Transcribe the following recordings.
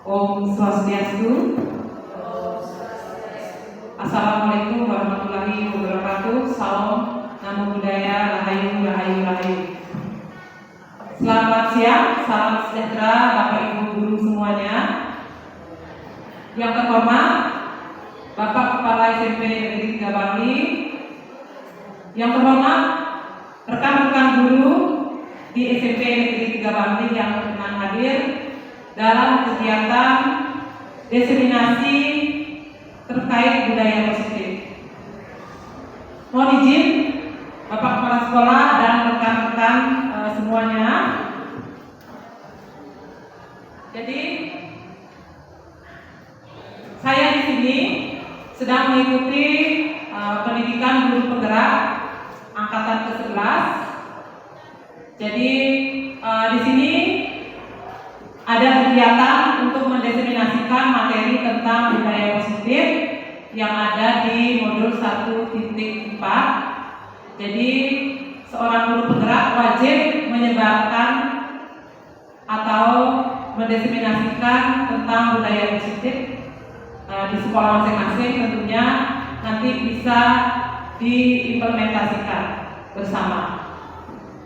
Om Swastiastu. Assalamualaikum warahmatullahi wabarakatuh. Salam, Namo Buddhaya, Rahayu, Rahayu, Rahayu. Selamat siang, salam sejahtera Bapak Ibu guru semuanya. Yang terhormat Bapak Kepala SMP Negeri 3 Bangli, yang terhormat rekan-rekan guru di SMP Negeri 3 Bangli yang berkenan hadir dalam kegiatan diseminasi terkait budaya positif. Mohon izin Bapak Kepala Sekolah dan rekan-rekan semuanya. Jadi saya di sini sedang mengikuti pendidikan guru penggerak angkatan ke-11. Jadi di sini ada kegiatan untuk mendiseminasikan materi tentang budaya positif yang ada di modul 1.4. Jadi seorang guru penggerak wajib menyebarkan atau mendiseminasikan tentang budaya positif di sekolah masing-masing, tentunya nanti bisa diimplementasikan bersama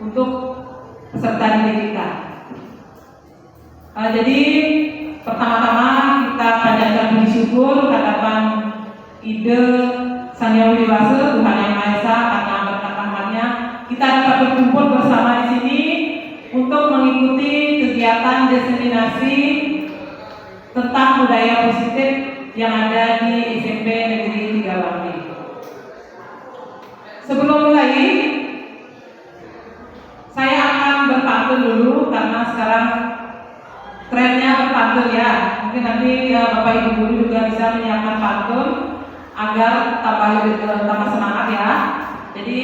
untuk peserta didik kita. Jadi pertama-tama kita panjatkan puji syukur kehadapan ide Sang Hyang Widi Wase, Tuhan Yang Maha Esa, karena berkat rahmat-Nya kita dapat berkumpul bersama di sini untuk mengikuti kegiatan diseminasi tentang budaya positif yang ada di SMP Negeri 3 Bangli. Sebelum mulai, saya akan berpantun dulu karena sekarang trennya berpantun ya. Mungkin nanti Bapak Ibu guru juga bisa menyiapkan pantun agar tambah semangat ya. Jadi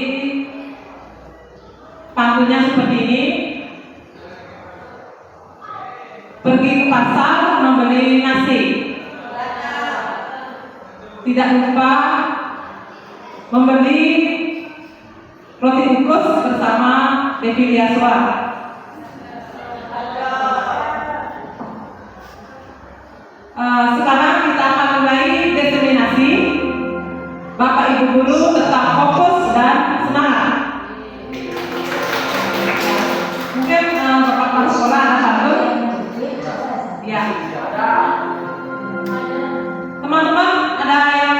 pantunnya seperti ini. Pergi ke pasar membeli nasi, tidak lupa membeli roti kukus bersama Devi Liaswa. Sekarang kita akan mulai diseminasi. Bapak Ibu guru tetap fokus dan semangat. Mungkin Bapak Kepala Sekolah ada satu. Ya. Teman-teman ada yang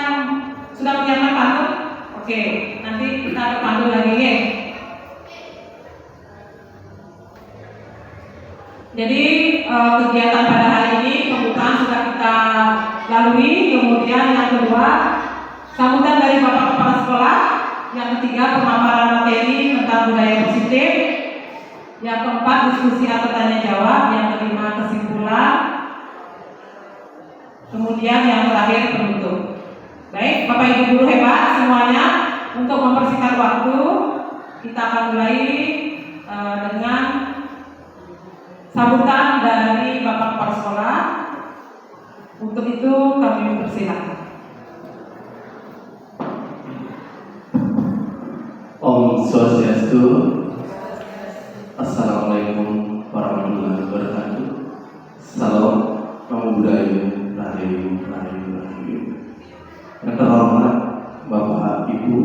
sudah menyiapkan pantun? Oke, nanti kita berpantun lagi ya. Jadi kegiatan pada hari ini pembukaan sudah kita lalui, kemudian yang kedua sambutan dari Bapak Kepala Sekolah, yang ketiga pemaparan materi tentang budaya positif, yang keempat diskusi atau tanya jawab, yang kelima kesimpulan, kemudian yang terakhir penutup. Baik, Bapak Ibu guru hebat semuanya, untuk mempersingkat waktu kita akan mulai dengan sambutan dari Bapak Kepala Sekolah. Untuk itu kami mempersilahkan. Om Swastiastu. Assalamualaikum warahmatullahi wabarakatuh. Salam, Namo Buddhaya, Rahayu, Rahayu, Rahayu. Yang terhormat Bapak Ibu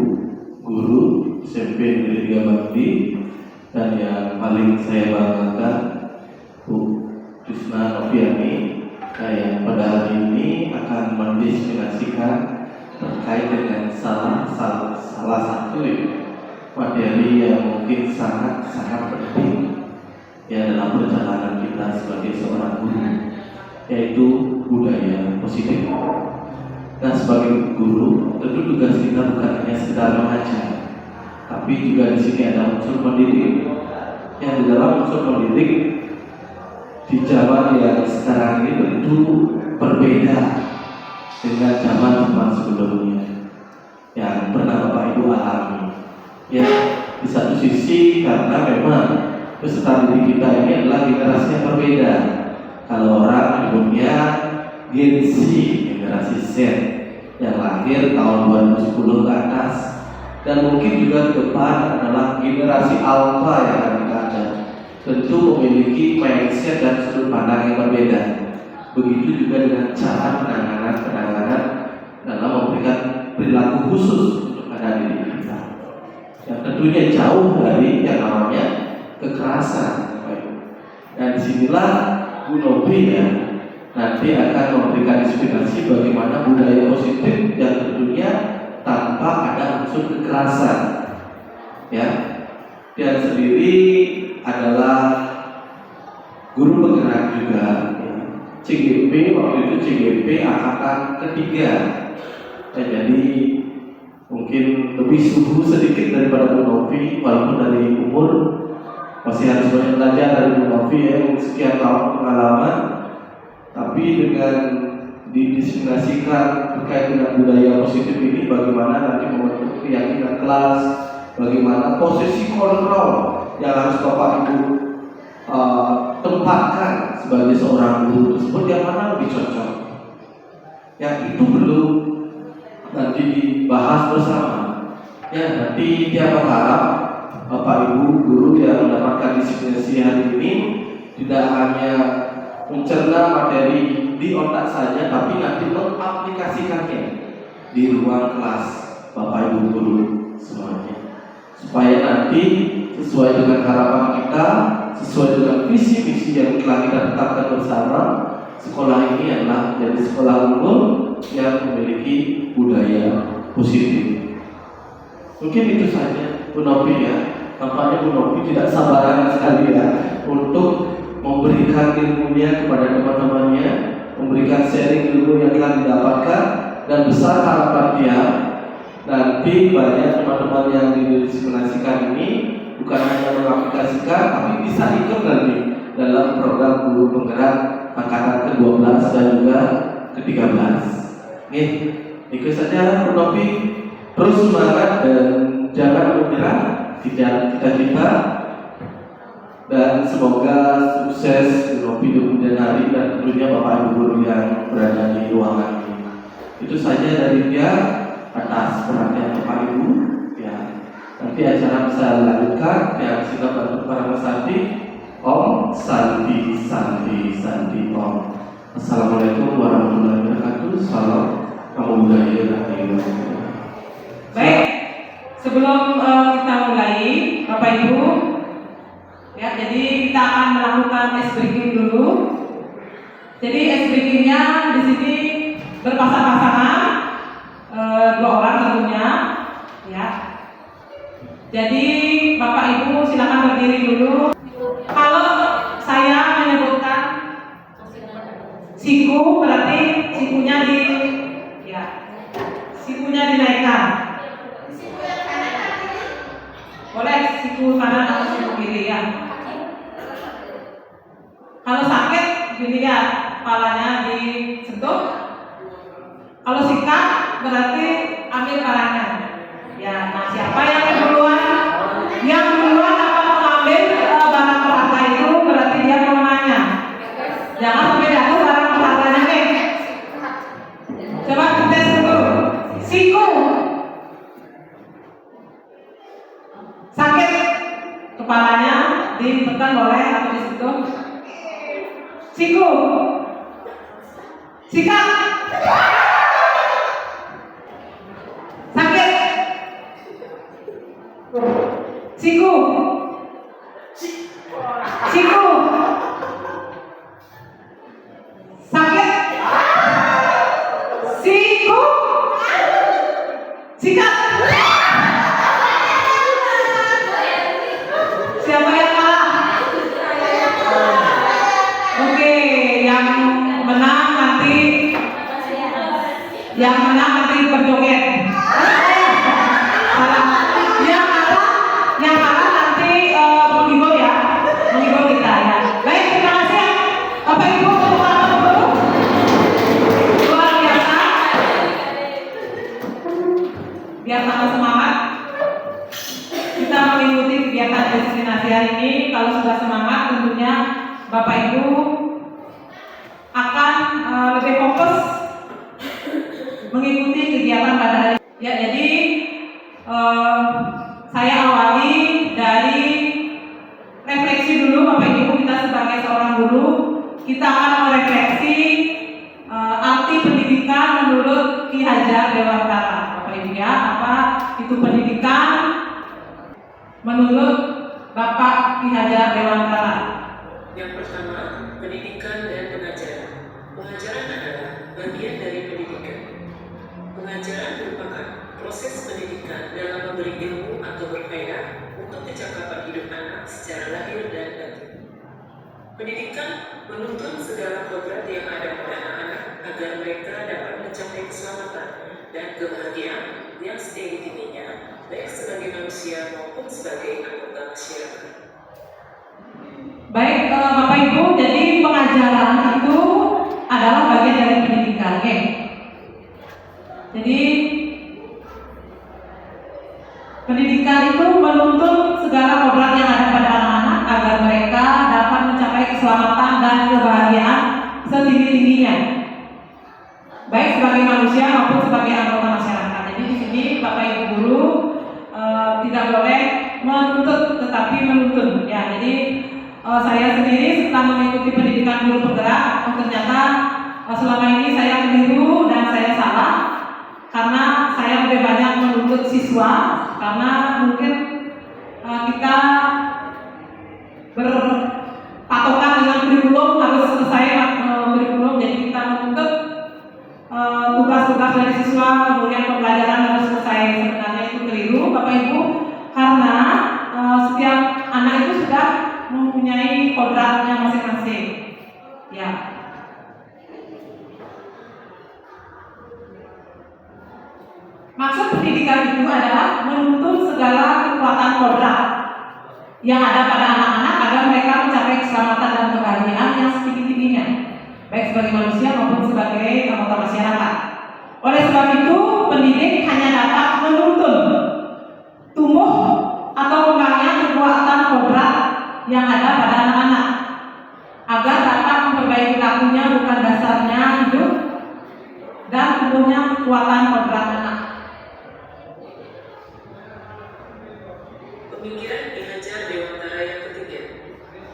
guru SMP Negeri 3 Bangli, dan yang paling saya banggakan Bu Krisna Noviani, yang pada hari ini akan mendiseminasikan terkait dengan salah satu materi yang mungkin sangat penting ya dalam perjalanan kita sebagai seorang guru, yaitu budaya positif. Nah, sebagai guru tentu tugas kita bukan hanya sekedar mengajar, tapi juga di sini ada unsur mendidik. Yang di dalam unsur mendidik di zaman yang sekarang ini tentu berbeda dengan zaman sebelumnya yang pernah Bapak Ibu alami. Ya, di satu sisi karena memang peserta didik kita ini adalah generasi yang berbeda. Kalau orang menyebutnya Gen Z, generasi Z yang lahir tahun 2010 ke atas, dan mungkin juga ke depan adalah generasi Alpha yang akan kita ajak. Tentu memiliki mindset dan sudut pandang yang berbeda. Begitu juga dengan cara penanganan dalam memberikan perilaku khusus untuk anak didik kita. Yang tentunya jauh dari yang namanya kekerasan. Dan disinilah Bu Novi ya nanti akan memberikan inspirasi bagaimana budaya positif yang tentunya tanpa ada unsur kekerasan. Ya, dia sendiri adalah guru penggerak juga. CGP waktu itu CGP angkatan ketiga. Jadi mungkin lebih subuh sedikit daripada Bu Novi, walaupun dari umur masih harus banyak belajar dari Bu Novi yang sekian tahun pengalaman. Tapi dengan didiskriminasikan terkait dengan budaya positif ini, bagaimana nanti membentuk keyakinan kelas, bagaimana posisi kontrol yang harus Bapak Ibu tempatkan sebagai seorang guru tersebut yang mana lebih cocok. Yang itu perlu nanti dibahas bersama. Ya, nanti dia berharap Bapak Ibu guru yang mendapatkan disiplin hari ini tidak hanya mencerna materi di otak saja, tapi nanti mengaplikasikannya di ruang kelas Bapak Ibu guru semuanya, supaya nanti sesuai dengan harapan kita, sesuai dengan visi misi yang telah kita tetapkan bersama, sekolah ini adalah menjadi sekolah unggul yang memiliki budaya positif. Mungkin itu saja Bu Novi ya. Tampaknya Bu Novi tidak sabaran sekali ya untuk memberikan ilmunya kepada teman-temannya, memberikan sharing ilmu yang telah didapatkan, dan besar harapan dia nanti banyak teman-teman yang didiskriminasikan ini bukan hanya mengaplikasikan, tapi bisa ikut nanti dalam program guru penggerak angkatan ke-12 dan juga ke-13. Nih, ikut saja Bu Novi, terus semangat dan jangan menyerah, cita-cita, dan semoga sukses Bu Novi di kemudian hari dan tentunya Bapak Ibu guru yang berada di ruangan ini. Itu saja dari dia atas perhatian Bapak Ibu. Ya, nanti acara bisa dilanjutkan. Yang sudah bantu para peserta, Om Santi Om. Assalamualaikum warahmatullahi wabarakatuh. Salam budaya dan Baik, sebelum kita mulai, Bapak Ibu, ya, jadi kita akan melakukan ice breaking dulu. Jadi ice breakingnya di sini berpasang-pasangan, 2 orang tentunya, ya. Jadi Bapak Ibu silakan berdiri dulu. Kalau saya menyebutkan siku, berarti sikunya dinaikkan. Boleh siku kanan atau siku kiri ya. Kalau sakit dilihat kepalanya disentuh. Kalau sikat berarti ambil karangan. Ya, nah siapa yang duluan? Yang duluan akan mengambil barang berharga itu berarti dia pemenangnya. Jangan sampai jatuh barang berharganya nih. Coba kita tes dulu. Siku. Sakit kepalanya ditekan boleh atau disentuh. Siku. Sikat. Sakit. Siku. Siku. Sakit. Siku. Sikat. Siapa yang kalah? Oke, yang menang nanti berjoget. Salah. Yang kalah nanti menghibur ya, menghibur kita ya. Baik, terima kasih Bapak Ibu tepuk tangan dulu. Luar biasa. Biar tambah semangat kita mengikuti kegiatan destinasi hari ini. Kalau sudah semangat tentunya Bapak Ibu akan lebih fokus mengikuti kegiatan pada hari ini. Ya, jadi saya awali dari refleksi dulu Bapak Ibu. Kita sebagai seorang guru, kita akan merefleksi Hajar Dewantara. Bapak Ibu ya, apa itu pendidikan menurut Bapak Ki Hajar Dewantara? Yang pertama, pendidikan dan pengajaran. Pengajaran adalah bagian dari pendidikan. Pengajaran merupakan proses pendidikan dalam memberi ilmu atau berfaedah untuk kecakapan hidup anak secara lahir dan batin. Pendidikan menuntun segala kodrat yang ada pada anak-anak agar mereka dapat mencapai keselamatan dan kebahagiaan yang setiap-tiapnya, baik sebagai manusia maupun sebagai anggota masyarakat. Baik Bapak Ibu, jadi pengajaran itu adalah bagian dari pendidikan. Oke. Jadi pendidikan itu menuntun segala kodrat yang ada pada anak-anak agar mereka dapat mencapai keselamatan dan kebahagiaan setinggi-tingginya, baik sebagai manusia maupun sebagai anggota masyarakat. Jadi di sini Bapak Ibu guru tidak boleh menuntut tetapi menuntun. Ya, jadi saya sendiri setelah mengikuti pendidikan guru penggerak, ternyata selama ini saya keliru dan saya salah karena saya lebih banyak menuntut siswa, karena mungkin kita berpatokan dengan kurikulum, harus selesai kurikulum, jadi kita menuntut tugas-tugas dari siswa, kemudian pembelajaran harus selesai. Sebenarnya itu keliru Bapak Ibu, karena setiap anak itu sudah mempunyai kodratnya masing-masing. Ya. Maksud pendidikan itu adalah menuntun segala kekuatan kodrat yang ada pada anak-anak agar mereka mencapai keselamatan dan kebahagiaan yang setinggi-tingginya, baik sebagai manusia maupun sebagai anggota masyarakat. Oleh sebab itu, pendidik hanya dapat menuntun tumbuh atau kembangnya kekuatan kodrat yang ada pada anak-anak agar dapat memperbaiki lakunya, bukan dasarnya hidup dan tumbuhnya kekuatan kodrat anak. Pemikiran Ki Hajar Dewantara yang ketiga,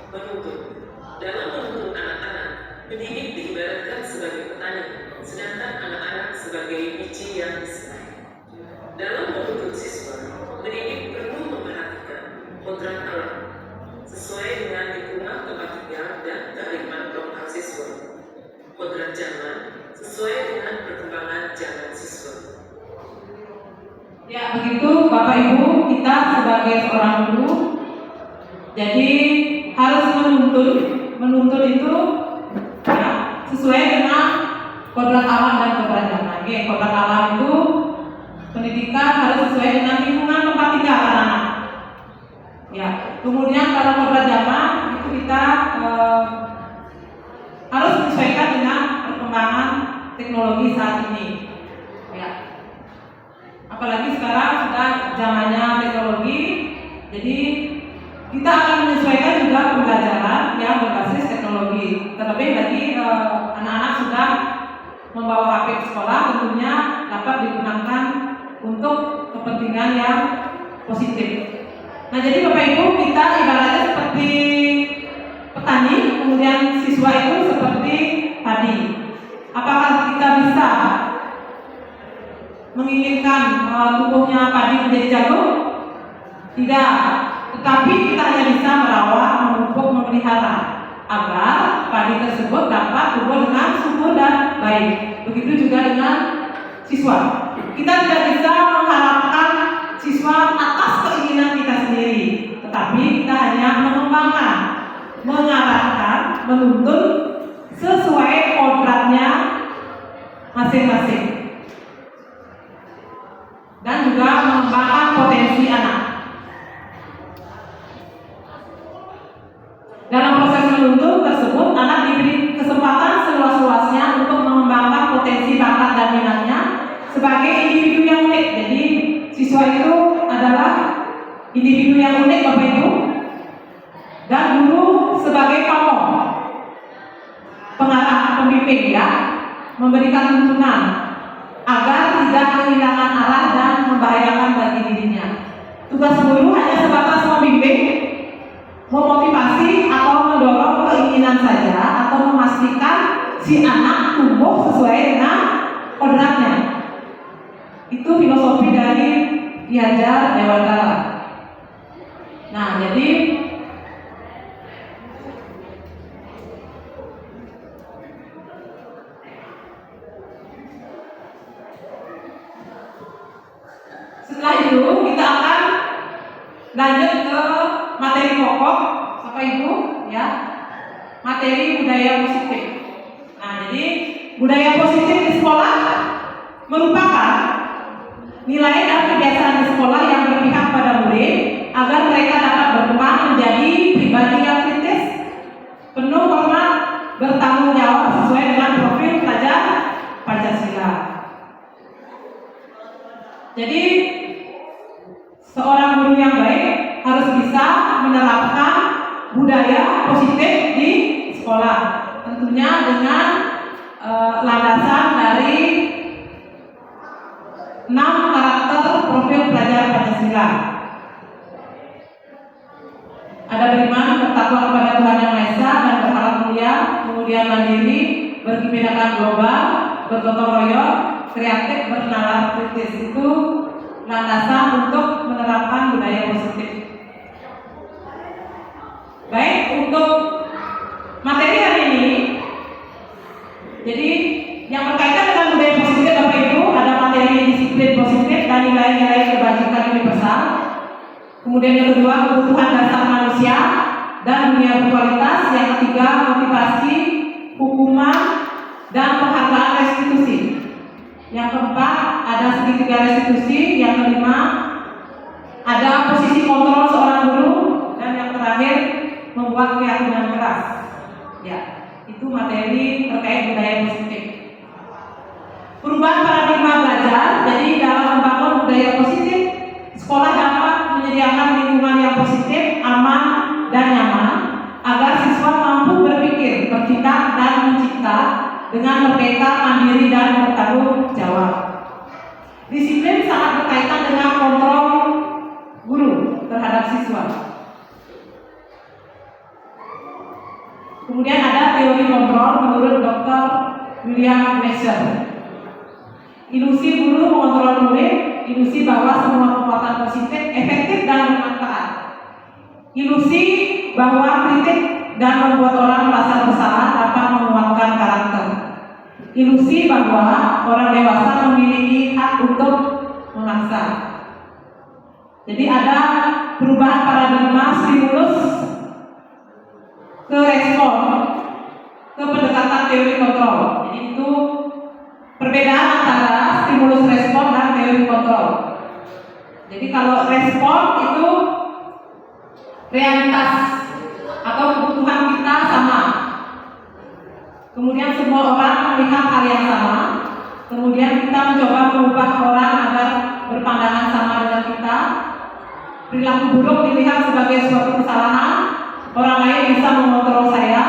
menuntun. Dalam menuntun anak-anak, pendidik diibaratkan sebagai petani, sedangkan anak-anak sebagai biji yang diserai. Dalam menuntun siswa, pendidik perlu memperhatikan kodrat alam sesuai dengan lingkungan tempat tinggal dan kearifan lokal siswa. Kodrat zaman sesuai dengan perkembangan zaman siswa. Ya, begitu Bapak Ibu, kita sebagai seorang guru jadi harus menuntun itu ya, sesuai dengan kodrat alam dan kodrat zaman. Oke, kodrat alam itu pendidikan harus sesuai dengan lingkungan tempat tinggal anak-anak. Ya, kemudian kalau kodrat zaman itu kita harus menyesuaikan dengan perkembangan teknologi saat ini. Ya. Apalagi sekarang sudah zamannya teknologi, jadi kita akan menyesuaikan juga pembelajaran yang berbasis teknologi. Terlebih lagi anak-anak sudah membawa HP ke sekolah, tentunya dapat digunakan untuk kepentingan yang positif. Nah, jadi Bapak Ibu, kita ibaratnya seperti petani, kemudian siswa itu seperti padi. Apakah kita bisa menginginkan tumbuhnya padi menjadi jagung? Tidak, tetapi kita hanya bisa merawat, memupuk, memelihara agar padi tersebut dapat tumbuh dengan subur dan baik. Begitu juga dengan siswa. Kita tidak bisa mengharapkan siswa atas keinginan kita sendiri, tetapi kita hanya mengembangkan, mengarahkan, menuntun sesuai kodratnya masing-masing, dan juga mengembangkan potensi anak. Dalam proses menuntun tersebut, anak diberi kesempatan seluas-luasnya untuk mengembangkan potensi bakat dan minatnya sebagai individu yang unik. Jadi siswa itu adalah individu yang unik Bapak Ibu, dan guru sebagai pamong, pengarah, pembimbing ya, memberikan tuntunan agar tidak kehilangan arah dan membahayakan bagi dirinya. Tugas guru hanya sebatas membimbing, memotivasi atau mendorong keinginan saja, atau memastikan si anak tumbuh sesuai dengan kodratnya. filosofi dari Ki Hajar Dewantara. Nah, jadi setelah itu kita akan lanjut ke materi pokok, Bapak Ibu, ya. Materi budaya positif. Nah, jadi budaya positif di sekolah merupakan nilai dan kebiasaan di sekolah yang berpihak pada murid agar mereka dapat berkembang menjadi pribadi yang kritis, penuh hormat, bertanggung jawab sesuai dengan profil pelajar Pancasila. Jadi seorang guru yang baik harus bisa menerapkan budaya positif di sekolah, tentunya dengan landasan dari 6 karakter profil pelajar Pancasila. Ada beriman, bertakwa kepada Tuhan Yang Maha Esa dan berharap mulia, kemudian mandiri, berkebinekaan global, bergotong royong, kreatif, bernalar kritis. Itu landasan untuk menerapkan budaya positif. Baik, untuk materi hari ini, jadi yang berkaitan dengan budaya positif Bapak Ibu, ada materi disiplin positif dan nilai-nilai kebajikan universal. Kemudian yang kedua, kebutuhan dasar manusia dan dunia berkualitas. Yang ketiga, motivasi, hukuman, dan penghargaan restitusi. Yang keempat, ada segitiga restitusi. Yang kelima, ada posisi kontrol seorang guru. Dan yang terakhir, membuat keyakinan keras. Ya, itu materi terkait budaya positif. Perubahan paradigma belajar. Jadi dalam membangun budaya positif, sekolah dapat menyediakan lingkungan yang positif, aman, dan nyaman agar siswa mampu berpikir, bertindak, dan mencipta dengan merdeka, mandiri, dan bertanggung jawab. Disiplin sangat berkaitan dengan kontrol guru terhadap siswa. Kemudian ada teori kontrol menurut Dr. William Messer. Ilusi guru mengontrol murid, ilusi bahwa semua kekuatan positif efektif dan bermanfaat. Ilusi bahwa kritik dan membuat orang merasa bersalah dapat menguatkan karakter. Ilusi bahwa orang dewasa memiliki hak untuk memaksa. Jadi ada perubahan paradigma stimulus ke respon, ke pendekatan teori kontrol. Jadi itu perbedaan antara stimulus respon dan teori kontrol. Jadi kalau respon itu realitas atau kebutuhan kita sama. Kemudian semua orang melihat hal yang sama. Kemudian kita mencoba mengubah orang agar berpandangan sama dengan kita. Perilaku buruk dilihat sebagai suatu kesalahan. Orang lain bisa mengontrol saya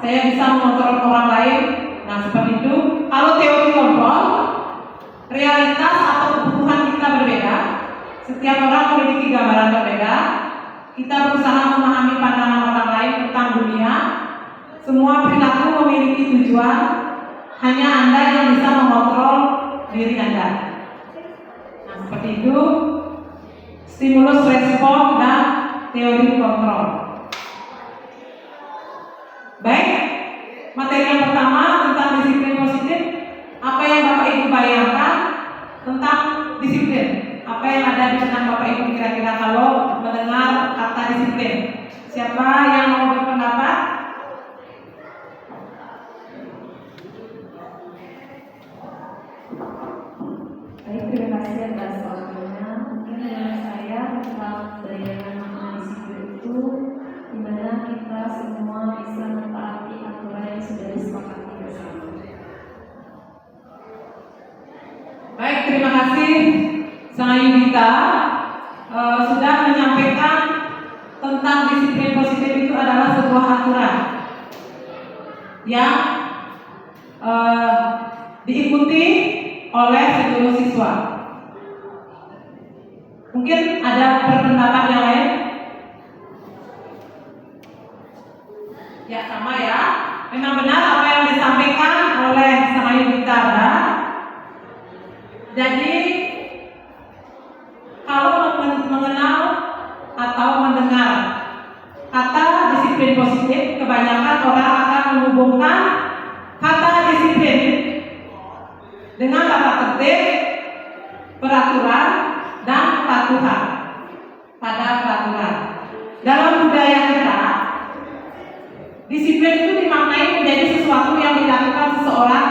bisa mengontrol orang lain. Nah, seperti itu. Kalau teori kontrol, realitas atau kebutuhan kita berbeda. Setiap orang memiliki gambaran berbeda. Kita berusaha memahami pandangan orang lain tentang dunia. Semua perilaku memiliki tujuan. Hanya Anda yang bisa mengontrol diri Anda. Nah, seperti itu. Stimulus respon dan teori kontrol. Baik, materi yang pertama tentang disiplin positif. Apa yang Bapak Ibu bayangkan tentang disiplin? Apa yang ada di benak Bapak Ibu kira-kira kalau mendengar kata disiplin? Siapa yang mau berpendapat? Baik, terima kasih atas waktunya. Mungkin menurut saya tentang bayangan makna disiplin itu dimana kita semua bisa mentaati aturan yang sudah disepakati bersama. Baik, terima kasih Sang Yudita sudah menyampaikan tentang disiplin positif itu adalah sebuah aturan yang diikuti oleh seluruh siswa. Mungkin ada berpendapat yang lain? Ya, sama ya. Memang benar apa yang disampaikan oleh Sang Yudita. Jadi dengan tata tertib, peraturan, dan kepatuhan pada peraturan. Dalam budaya kita, disiplin itu dimaknai menjadi sesuatu yang dilakukan seseorang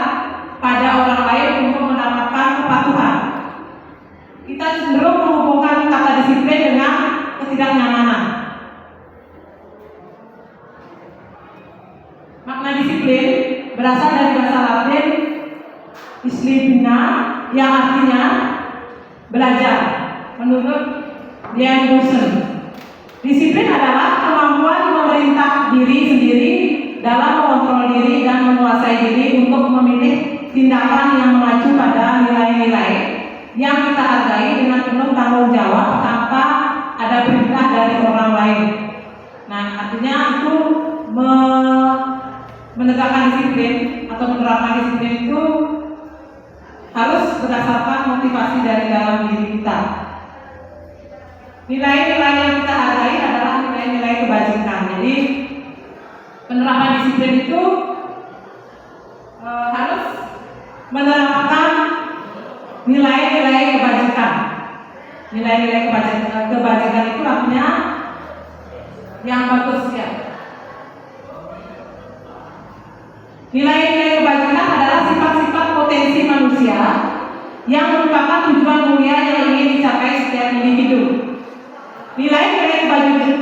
pada orang lain untuk mendapatkan kepatuhan. Kita cenderung menghubungkan kata disiplin dengan ketidaknyamanan. Makna disiplin berasal dari bahasa Latin disciplina yang artinya belajar. Menurut Jan Bossen, disiplin adalah kemampuan memerintah diri sendiri dalam mengontrol diri dan menguasai diri untuk memilih tindakan yang mengacu pada nilai-nilai yang kita hargai dengan penuh tanggung jawab tanpa ada perintah dari orang lain. Nah, artinya itu menegakkan disiplin atau menerapkan disiplin itu harus berdasarkan motivasi dari dalam diri kita. Nilai-nilai yang kita hargai adalah nilai-nilai kebajikan. Jadi penerapan disiplin itu harus menerapkan nilai-nilai kebajikan. Nilai-nilai kebajikan itu artinya yang bagus ya. Nilai-nilai kebajikan adalah sifat-sifat potensi manusia yang merupakan tujuan mulia yang ingin dicapai setiap individu. Nilai-nilai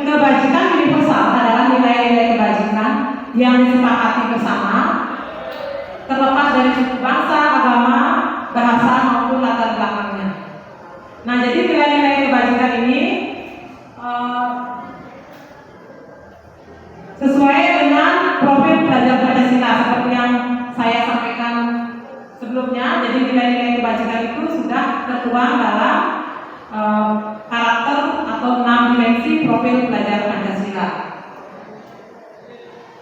kebajikan universal adalah nilai-nilai kebajikan yang disepakati bersama, terlepas dari suku bangsa, agama, bahasa maupun latar belakangnya. Nah, jadi nilai-nilai kebajikan ini sesuai dengan profil pelajar Pancasila seperti yang saya sampaikan sebelumnya. Jadi nilai-nilai kebajikan itu sudah tertuang dalam karakter atau 6 dimensi profil pelajar Pancasila.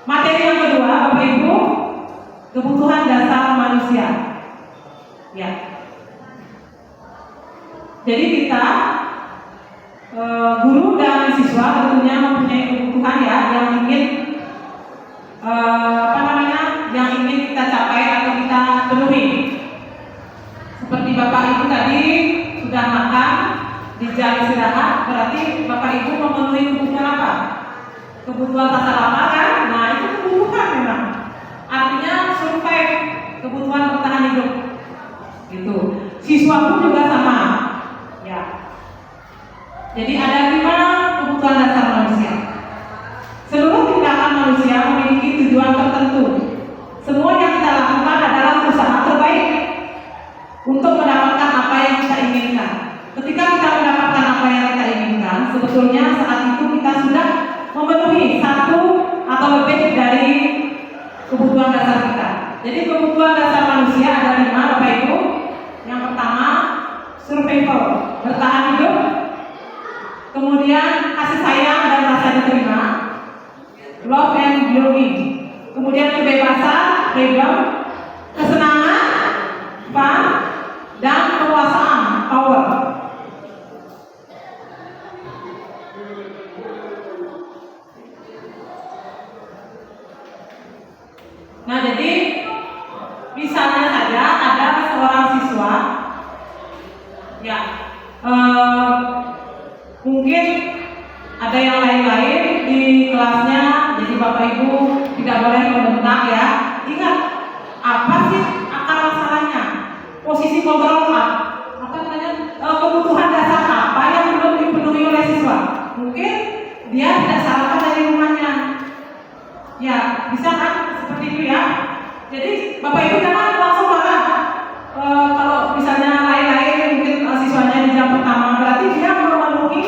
Materi yang kedua, Bapak Ibu, kebutuhan dasar manusia. Ya. Jadi kita guru dan siswa tentunya mempunyai kebutuhan ya yang ingin yang ingin kita capai atau kita penuhi. Seperti Bapak Ibu tadi sudah makan di jam istirahat, berarti Bapak Ibu memenuhi kebutuhan apa? Kebutuhan rasa lapar kan? Nah, itu kebutuhan memang. Artinya survive, kebutuhan bertahan hidup. Gitu. Siswa pun juga sama. Ya. Jadi ada 5 kebutuhan dasar manusia. Seluruh tindakan manusia memiliki tujuan tertentu. Semua yang kita lakukan adalah usaha terbaik untuk mendapatkan apa yang kita inginkan. Ketika kita mendapatkan apa yang kita inginkan, sebetulnya saat itu kita sudah memenuhi satu atau lebih dari kebutuhan dasar kita. Jadi kebutuhan dasar manusia ada 5, Bapak Ibu. Yang pertama, survival, bertahan hidup. Kemudian kasih sayang dan rasa diterima, love and belonging. Kemudian kebebasan, freedom, kesenangan, fun, dan kekuasaan, power. Nah, jadi misalnya saja ada seorang siswa ya mungkin ada yang lain-lain di kelasnya, jadi Bapak Ibu tidak boleh membentak ya. Ingat, apa sih akar masalahnya? Posisi kontrol kebutuhan dasar apa yang belum dipenuhi oleh siswa? Mungkin dia tidak sarapan dari rumahnya. Ya, bisa kan seperti itu ya. Jadi Bapak Ibu jangan langsung marah. Kalau misalnya lain-lain mungkin siswanya di jam pertama, berarti dia memenuhi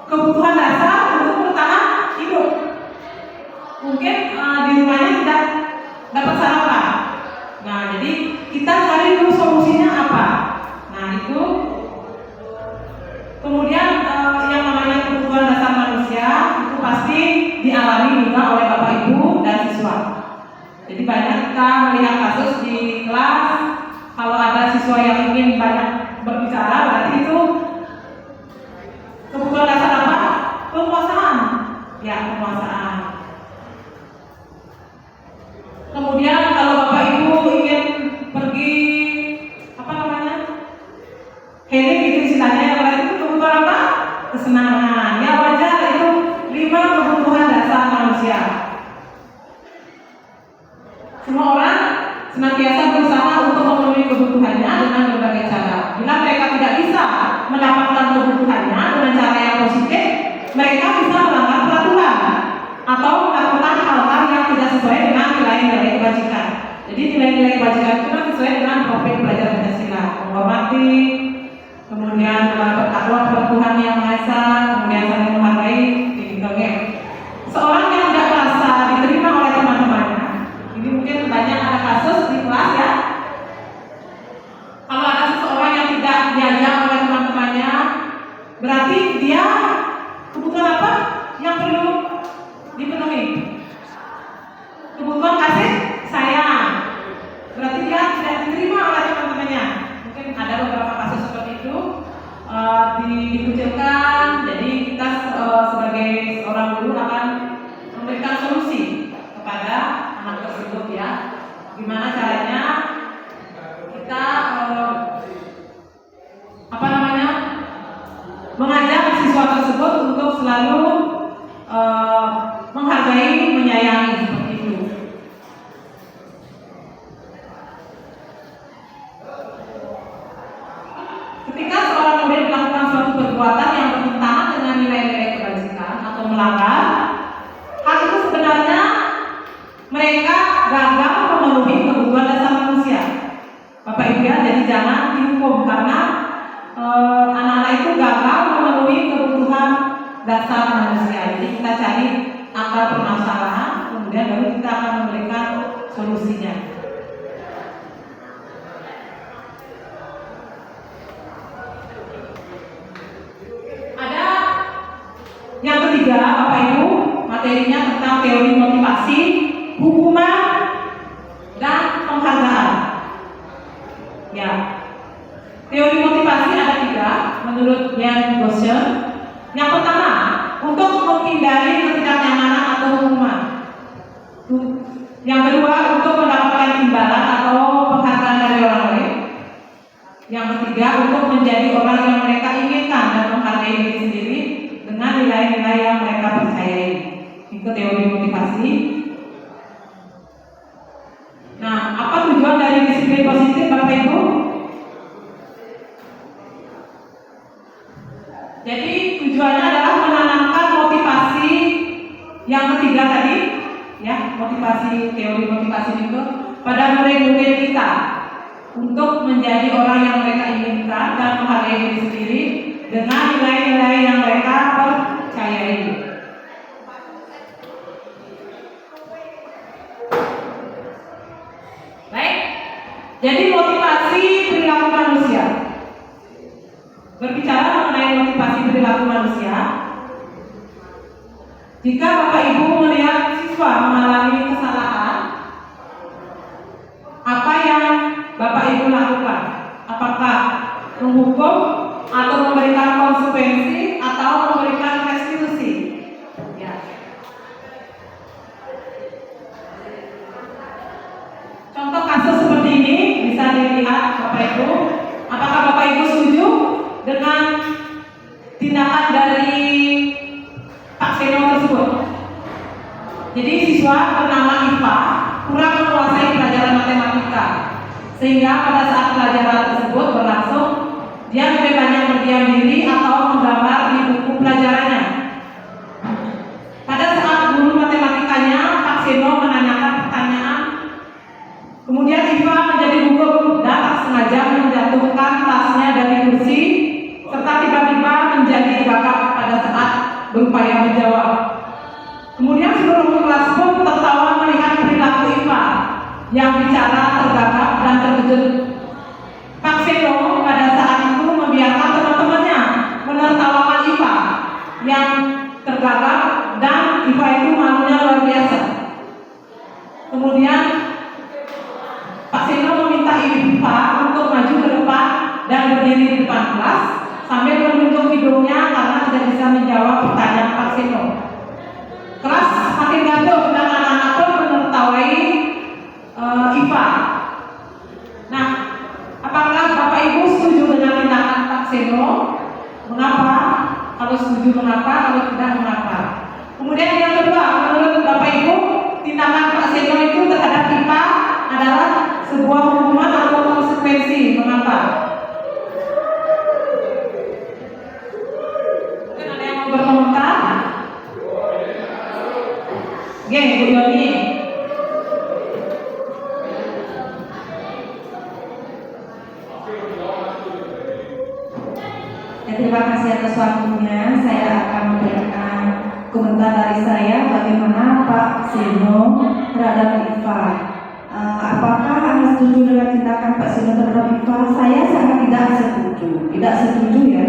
kebutuhan dasar untuk bertahan hidup. Mungkin di rumahnya tidak dapat sarapan. Nah, jadi kita cari dulu solusinya apa. Nah, itu kemudian yang namanya kebutuhan dasar manusia itu pasti dialami juga oleh Bapak Ibu dan siswa. Jadi banyak kita melihat kasus di kelas, kalau ada siswa yang ingin banyak berbicara, berarti itu kebutuhan dasar apa? Penguasaan. Ya, penguasaan. Kemudian kalau Bapak Ibu ingin pergi misalnya berarti itu kebutuhan apa? Kesenangan. Ya wajar, itu 5 kebutuhan dasar manusia. Semua orang senantiasa berusaha untuk memenuhi kebutuhannya dengan berbagai cara. Bila mereka tidak bisa mendapatkan kebutuhannya dengan cara yang positif, mereka bisa melanggar peraturan atau melakukan hal-hal yang tidak sesuai dengan nilai-nilai kebajikan. Jadi nilai-nilai kebajikan itu kan sesuai dengan profil pelajar Pancasila, menghormati, kemudian bertakwa kepada Tuhan Yang Maha Esa, kemudian saling menghargai, tipikal. Seorang yang tidak merasa diterima oleh teman-temannya, ini mungkin banyak ada kasus di kelas ya. Kalau ada seseorang yang tidak diajak oleh teman-temannya, berarti dia kebutuhan apa yang perlu dipenuhi? Kebutuhan kasih sayang. Berarti dia tidak diterima oleh teman-temannya. Mungkin ada beberapa kasus seperti itu, dikucilkan. Jadi kita sebagai seorang guru akan memberikan solusi kepada anak tersebut ya. Gimana caranya kita mengajak siswa tersebut untuk selalu menghargai, menyayangi seperti itu. Ketika seorang murid melakukan suatu perbuatan yang bertentangan dengan nilai-nilai kebajikan atau melanggar, hal itu sebenarnya mereka gagal memenuhi kebutuhan dasar manusia. Bapak Ibu ya, jadi jangan dihukum karena anak-anak itu gagal memenuhi kebutuhan dasar manusia. Jadi kita cari akar permasalahan, kemudian baru kita akan memberikan solusinya. Ada yang ketiga, Bapak Ibu, materinya tentang teori motivasi, hukuman, dan penghargaan. Ya, teori motivasi ada 3 menurut Jan Goshen. Yang pertama, untuk menghindari ketidaknyamanan atau hukuman. Yang kedua, untuk mendapatkan imbalan atau penghargaan dari orang lain. Yang ketiga, untuk menjadi orang yang mereka inginkan dan menghargai diri sendiri dengan nilai-nilai yang mereka percayai. Itu teori motivasi. Nah, apa tujuan dari disiplin positif, Bapak Ibu? Jadi tujuannya adalah menanamkan motivasi yang ketiga tadi, ya, motivasi, teori motivasi itu pada murid-murid kita untuk menjadi orang yang mereka inginkan dan menghargai diri sendiri dengan nilai-nilai yang mereka percayai. Baik, jadi motivasi perilaku manusia. Berbicara mengenai motivasi perilaku manusia, jika Bapak Ibu melihat siswa mengalami kesalahan, apa yang Bapak Ibu lakukan? Apakah menghukum atau memberikan konsekuensi atau memberikan restitusi? Ya. Contoh kasus seperti ini bisa dilihat Bapak Ibu. Apakah Bapak Ibu setuju dengan tindakan dari Pak Seno tersebut? Jadi siswa bernama Iva kurang menguasai pelajaran matematika, sehingga pada saat pelajaran tersebut berlangsung, dia lebih banyak berdiam diri atau menggambar di buku pelajarannya. Pada saat guru matematikanya Pak Seno menanyakan pertanyaan, kemudian Iva menjadi gugup dan tak sengaja menjatuhkan tasnya dari kursi serta tiba-tiba menjadi gagap pada saat berupaya menjawab. Kemudian seluruh kelas pun tertawa melihat perilaku Iva yang bicara tergagap dan terkejut. Pak Seno pada saat itu membiarkan teman-temannya menertawakan Iva yang tergagap dan Iva itu malunya luar biasa. Kemudian Pak Seno meminta Iva untuk maju ke depan dan berdiri di depan kelas sambil menunjuk hidungnya karena tidak bisa menjawab pertanyaan Pak Seno. Kelas makin gaduh dan anak-anak pun menertawai Iva. Nah, apakah Bapak Ibu setuju dengan tindakan Pak Seno mengapa, kalau setuju mengapa, kalau tidak mengapa. Kemudian yang kedua, menurut Bapak Ibu, tindakan Pak Seno itu terhadap kita adalah sebuah hukuman atau konsekuensi. Mengapa? Mungkin ada yang mau berkomentar? Oke, Bu Yoni. Terima kasih atas waktunya. Saya akan memberikan komentar dari saya bagaimana Pak Seno terhadap IFA. Apakah Anda setuju dengan tindakan Pak Seno terhadap IFA? Saya sangat tidak setuju ya.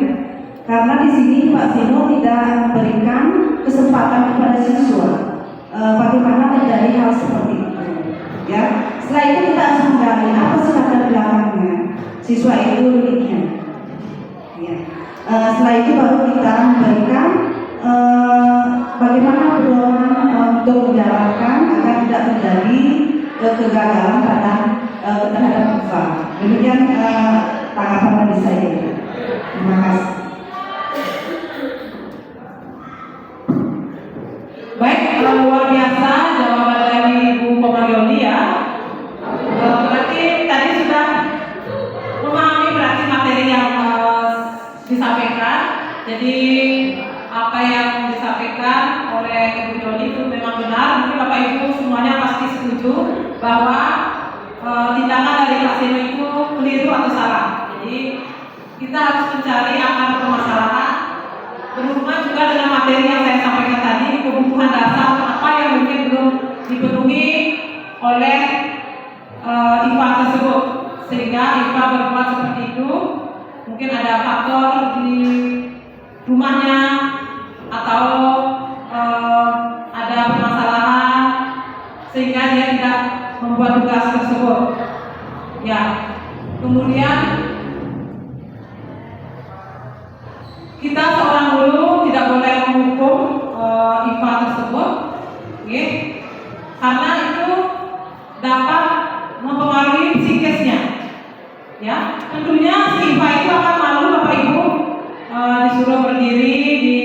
Karena di sini Pak Seno tidak memberikan kesempatan kepada siswa. Bagaimana terjadi hal seperti itu? Ya. Setelah itu kita harus menggali apa sih latar belakangnya siswa itu demikian. Ya. Setelah itu baru kita memberikan bagaimana pedoman untuk menjalankan agar tidak terjadi kegagalan terhadap IFA. Demikian tanggapan dari saya. Terima kasih. Baik, luar biasa jawaban dari Bu Komayoli ya. Berarti tadi sudah memahami berarti materi yang disampaikan. Jadi apa yang disampaikan oleh Ibu Joni itu memang benar. Mungkin Bapak Ibu semuanya pasti setuju bahwa tindakan dari Pak Seno itu keliru atau salah. Jadi kita harus mencari akar permasalahan. Berhubungan juga dengan materi yang saya sampaikan tadi, kebutuhan dasar apa yang mungkin belum dipenuhi oleh IFA tersebut, sehingga IFA berbuat seperti itu. Mungkin ada faktor di rumahnya atau ada permasalahan sehingga dia tidak membuat tugas tersebut. Ya, kemudian kita seorang guru tidak boleh menghukum IFA tersebut, okay? Karena itu dapat mempengaruhi psikisnya. Ya, tentunya si IFA itu akan malu Bapak Ibu disuruh berdiri di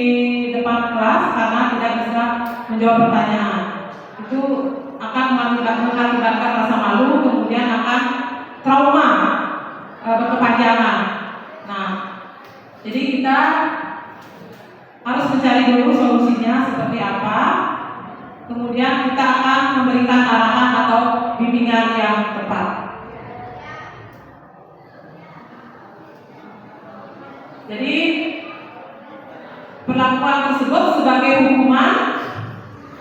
depan kelas karena tidak bisa menjawab pertanyaan. Itu akan mengakibatkan rasa malu, kemudian akan trauma berkepanjangan. Nah, jadi kita harus mencari dulu solusinya seperti apa. Kemudian kita akan memberikan arahan atau bimbingan yang tepat. Jadi perlakuan tersebut sebagai hukuman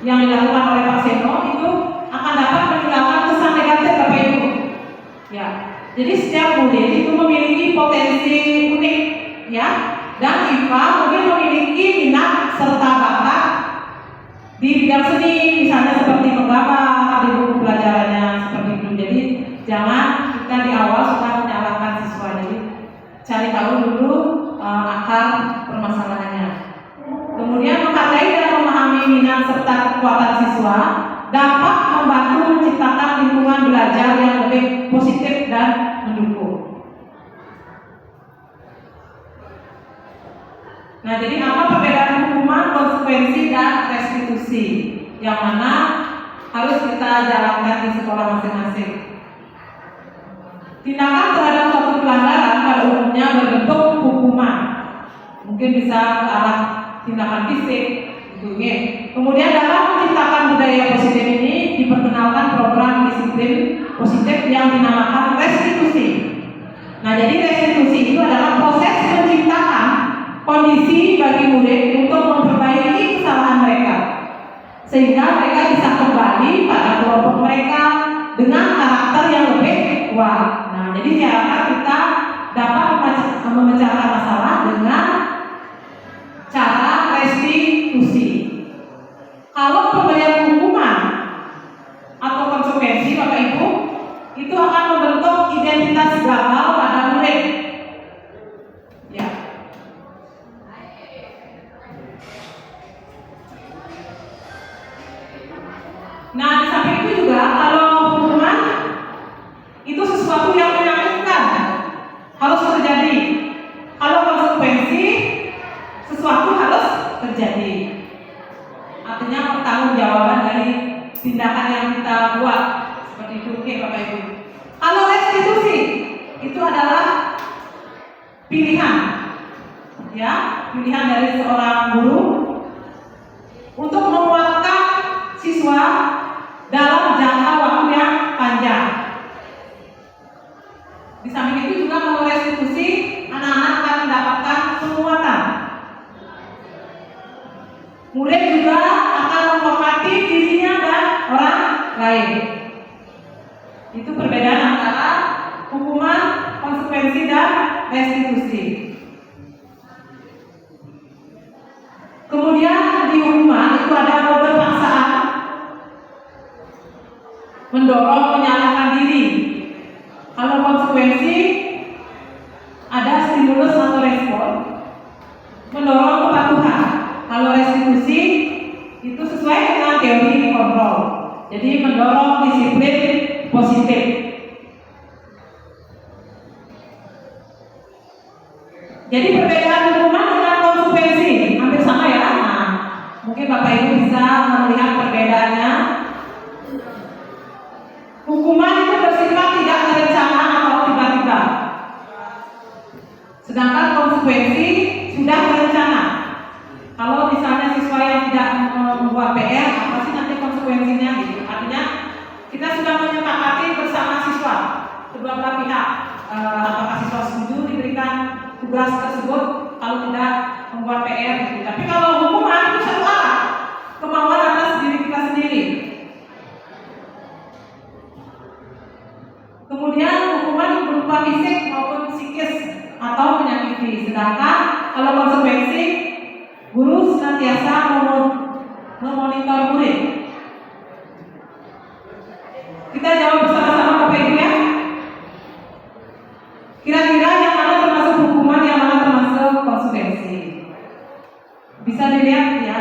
yang dilakukan oleh Pak Seno itu akan dapat meninggalkan kesan negatif Bapak Ibu. Ya, jadi setiap murid itu memiliki potensi unik, ya, dan IFA mungkin memiliki minat serta bakat di bidang seni, misalnya seperti menggambar di buku pelajarannya seperti itu. Jadi jangan kita di awal sudah menyalahkan siswa. Jadi cari tahu dulu akar permasalahannya. Kemudian menghargai dan memahami minat serta kekuatan siswa dapat membantu menciptakan lingkungan belajar yang lebih positif dan mendukung. Nah, jadi apa perbedaan hukuman, konsekuensi, dan restitusi yang mana harus kita jalankan di sekolah masing-masing? Tindakan terhadap suatu pelanggaran pada umumnya berbentuk hukuman, mungkin bisa ke arah tindakan fisik, gitu ya. Kemudian dalam menciptakan budaya positif ini diperkenalkan program disiplin positif yang dinamakan restitusi. Nah, jadi restitusi itu adalah proses menciptakan kondisi bagi murid untuk memperbaiki kesalahan mereka, sehingga mereka bisa kembali pada kelompok mereka dengan karakter yang lebih kuat. Nah, jadi diharapkan kita dapat memecahkan masalah dengan cara restitusi. Kalau pemberian hukuman atau konsekuensi Bapak Ibu itu akan membentuk identitas gagal pada murid. Ya. Nah, di samping itu juga kalau hukuman itu sesuatu yang menyakitkan harus terjadi. Kalau pilihan, ya, pilihan dari seorang guru untuk menguatkan siswa dalam jangka waktu yang panjang. Di samping itu juga kalau restitusi, anak-anak akan mendapatkan penguatan. Murid juga akan menghormati dirinya dan orang lain. Itu perbedaan antara hukuman, konsekuensi, dan restitusi. Kemudian di hukuman itu ada mode paksaan, mendorong menyalahkan diri. Kalau konsekuensi ada stimulus atau respon, mendorong kepatuhan. Kalau restitusi itu sesuai dengan teori kontrol, jadi mendorong disiplin positif. Jadi perbedaan hukuman dengan konsekuensi hampir sama ya. Nah, mungkin Bapak Ibu bisa melihat perbedaannya. Hukuman itu bersifat tidak terencana atau tiba-tiba, sedangkan konsekuensi sudah terencana. Kalau misalnya siswa yang tidak membuat PR, apa sih nanti konsekuensinya gitu. Artinya kita sudah menyepakati bersama siswa, kedua belah pihak, apakah siswa setuju diberikan tugas tersebut, kalau tidak membuat PR gitu. Tapi kalau hukuman itu satu arah, kemauan atas diri kita sendiri. Kemudian hukuman berupa fisik maupun psikis atau menyakiti. Sedangkan kalau konsekuensi, guru senantiasa memonitor murid. Kita jawab bersama-sama Bapak Ibu ya. Kira-kira yang mana termasuk hukuman, yang mana termasuk konsekuensi? Bisa dilihat ya.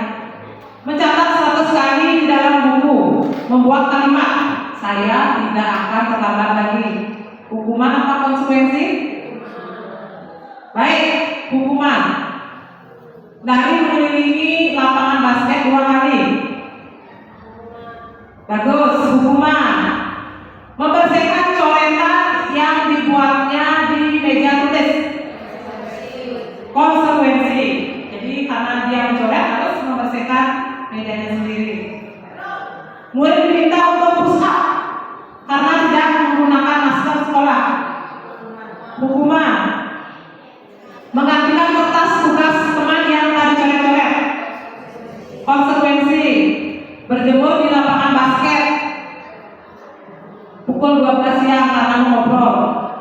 Mencatat 100 kali di dalam buku, membuat kalimat saya tidak akan terlambat lagi. Hukuman apa konsekuensi? Baik, hukuman. Lari mengelilingi lapangan basket 2 kali. Bagus, hukuman. Membersihkan coretan yang dibuatnya di meja tulis. Konsekuensi. Jadi karena dia mencoret harus membersihkan mejanya sendiri. Murid diminta untuk push up karena tidak menggunakan masker sekolah. Hukuman. Menggantikan kertas tugas teman yang tadi coret-coret. Konsekuensi. Berjemur di lapangan basket pukul 12 siang karena mengobrol.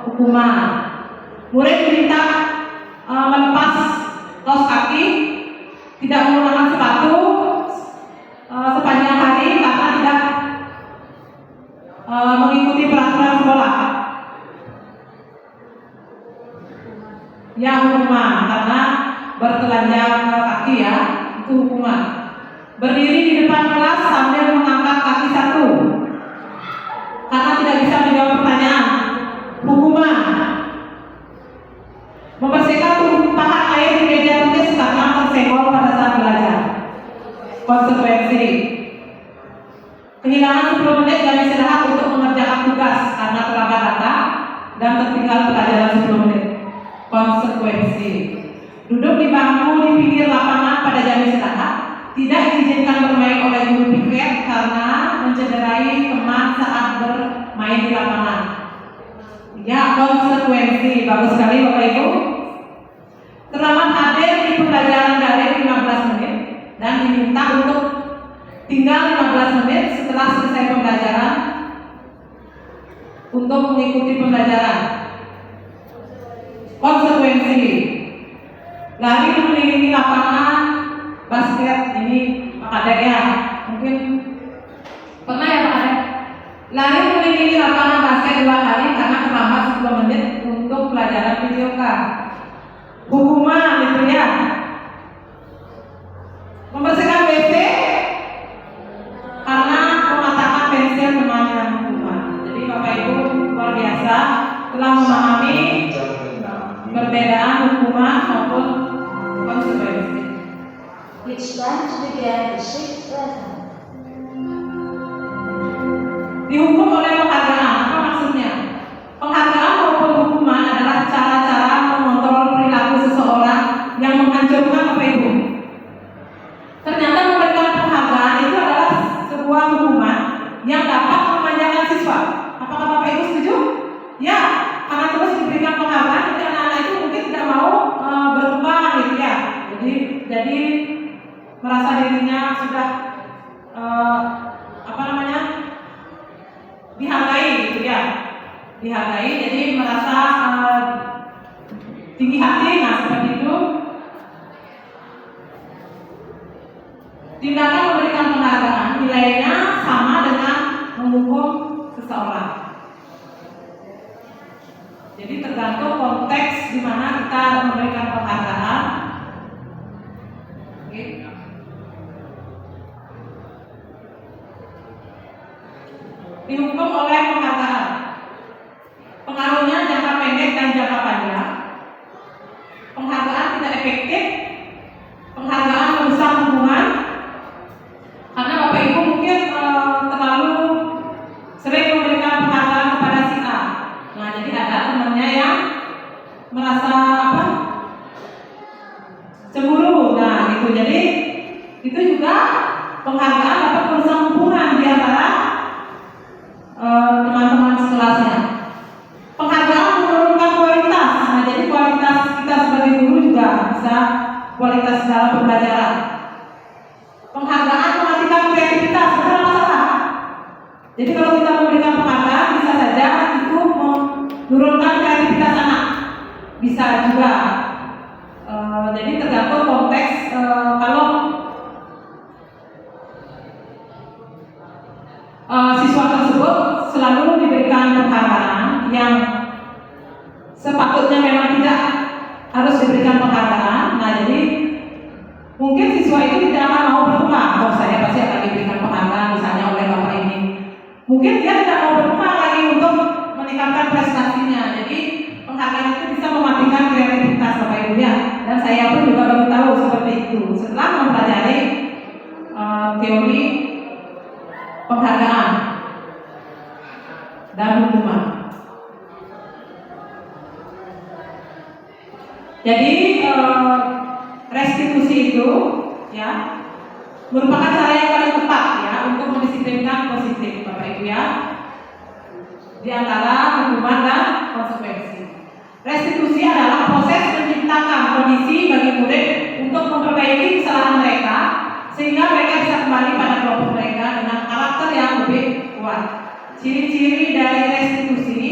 Hukuman. Murid diminta melepas kaos kaki, tidak menggunakan sepatu sepanjang hari karena tidak mengikuti peraturan sekolah. Ya, hukuman karena bertelanjang kaki ya, itu hukuman. Berdiri di depan kelas sambil mengangkat kaki satu karena tidak bisa menjawab pertanyaan. Hukuman. Membersihkan tumpahan air di meja tulis karena tersenggol pada saat belajar. Konsekuensi. Kehilangan 10 menit jam istirahat untuk mengerjakan tugas karena terlambat datang dan tertinggal pelajaran 10 menit. Konsekuensi. Duduk di bangku di pinggir lapangan pada jam istirahat, tidak diizinkan bermain oleh guru piket karena mencederai teman saat bermain di lapangan. Ya, konsekuensi. Bagus sekali Bapak Ibu. Terlambat hadir di pembelajaran daring 15 menit dan diminta untuk tinggal 15 menit setelah selesai pembelajaran untuk mengikuti pembelajaran. Konsekuensi. Lari mengelilingi lapangan basket. Ini Pak Kadek ya, mungkin pernah ya Pak Kadek? Lari mengelilingi lapangan basket 2 kali karena terlambat 10 menit untuk pelajaran videoka. Hukuman itu ya. Membersihkan WC karena mematakan pensil temannya. Hukuman. Jadi Bapak Ibu luar biasa telah memahami perbedaan hukuman maupun konsekuensi. It's time to begin the 6th lesson. Dihukum oleh penghargaan, apa maksudnya? Penghargaan maupun hukuman adalah cara-cara mengontrol tinggi hati, nah seperti itu. Tindakan memberikan penghargaan nilainya sama dengan menghukum seseorang. Jadi tergantung konteks di mana kita memberikan penghargaan. Oke. Dihukum oleh penghargaan. Pengaruhnya jangka pendek dan jangka panjang. Penghargaan tidak efektif. Penghargaan merusak hubungan. Karena Bapak Ibu mungkin terlalu sering memberikan penghargaan kepada si A. Nah, jadi ada temannya yang merasa cemburu. Nah, gitu. Jadi itu juga penghargaan dapat merusak hubungan di antara teman-teman sekelasnya. Penghargaan menurunkan kualitas. Nah, jadi kualitas kita sebagai guru juga bisa kualitas dalam pembelajaran. Penghargaan mematikan kreativitas, benar masalah. Jadi kalau kita memberikan penghargaan bisa saja itu menurunkan kreativitas anak. Bisa juga. Jadi tergantung konteks. Kalau siswa tersebut selalu diberikan penghargaan yang sepatutnya memang tidak harus diberikan penghargaan. Nah, jadi mungkin siswa itu tidak akan mau berkembang. Oh, saya pasti akan diberikan penghargaan misalnya oleh bapak ini. Mungkin dia tidak mau berkembang lagi untuk meningkatkan prestasinya. Jadi penghargaan itu bisa mematikan kreativitas Bapak Ibu ya. Dan saya pun juga baru tahu seperti itu setelah mempelajari teori penghargaan dan hukuman. Jadi restitusi itu ya merupakan cara yang paling tepat ya untuk mendisiplinkan positif Bapak Ibu ya, di antara hukuman dan konsekuensi. Restitusi adalah proses menciptakan kondisi bagi murid untuk memperbaiki kesalahan mereka sehingga mereka bisa kembali pada kelompok mereka dengan karakter yang lebih kuat. Ciri-ciri dari restitusi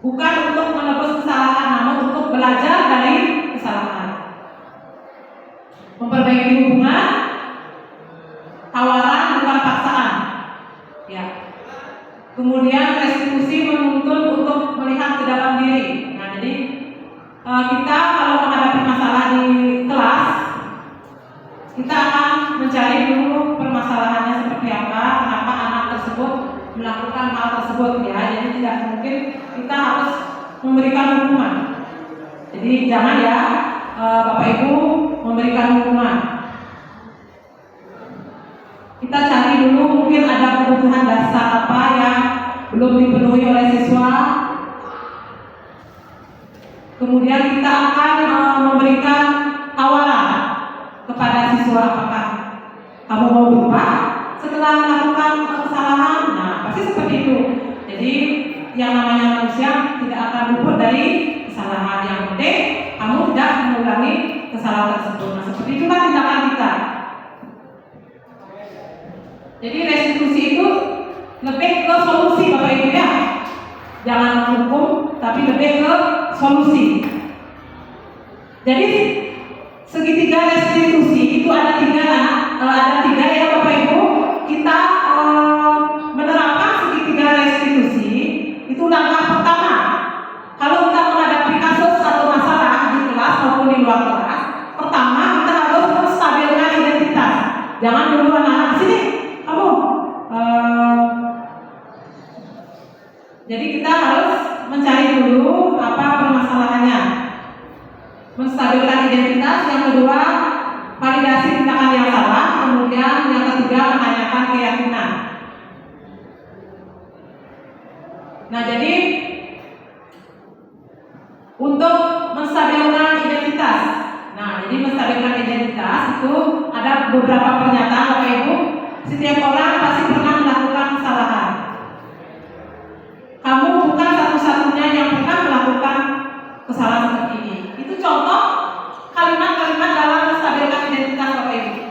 bukan untuk menebus kesalahan, namun untuk belajar dari kesalahan. Memperbaiki hubungan, tawaran bukan paksaan. Ya. Kemudian restitusi menuntut untuk melihat ke dalam diri. Nah, jadi kita kalau menghadapi masalah di kelas, kita akan mencari dulu permasalahannya seperti apa, kenapa anak tersebut melakukan hal tersebut ya. Jadi tidak mungkin kita harus memberikan hukuman. Jadi jangan ya Bapak Ibu memberikan hukuman. Kita cari dulu mungkin ada kebutuhan dasar apa yang belum dipenuhi oleh siswa. Kemudian kita akan memberikan tawaran kepada siswa, apakah kamu mau berubah setelah melakukan kesalahan? Nah, pasti seperti itu. Jadi yang namanya manusia tidak akan luput dari kesalahan. Yang penting kamu tidak mengulangi kesalahan tersebut. Nah, seperti itulah tindakan kita. Jadi restitusi itu lebih ke solusi Bapak Ibu ya. Jangan menghukum, tapi lebih ke solusi. Jadi segitiga restitusi itu ada tiga ya Bapak Ibu. Kita menerapkan segitiga restitusi itu langkah pertama. Kalau kita menghadapi kasus atau masalah di kelas maupun di luar kelas, pertama kita harus menstabilkan identitas. Jangan dulu anak-anak sini kamu. Jadi kita harus mencari dulu apa permasalahannya, menstabilkan identitas. Yang kedua, validasi tindakan yang salah. Kemudian yang ketiga, menanyakan keyakinan. Nah, jadi untuk menstabilkan identitas. Nah, jadi menstabilkan identitas itu ada beberapa pernyataan Bapak Ibu. Setiap orang pasti pernah melakukan kesalahan. Kamu bukan satu-satunya yang pernah melakukan kesalahan seperti ini. Itu contoh kalimat-kalimat dalam menstabilkan identitas Bapak Ibu.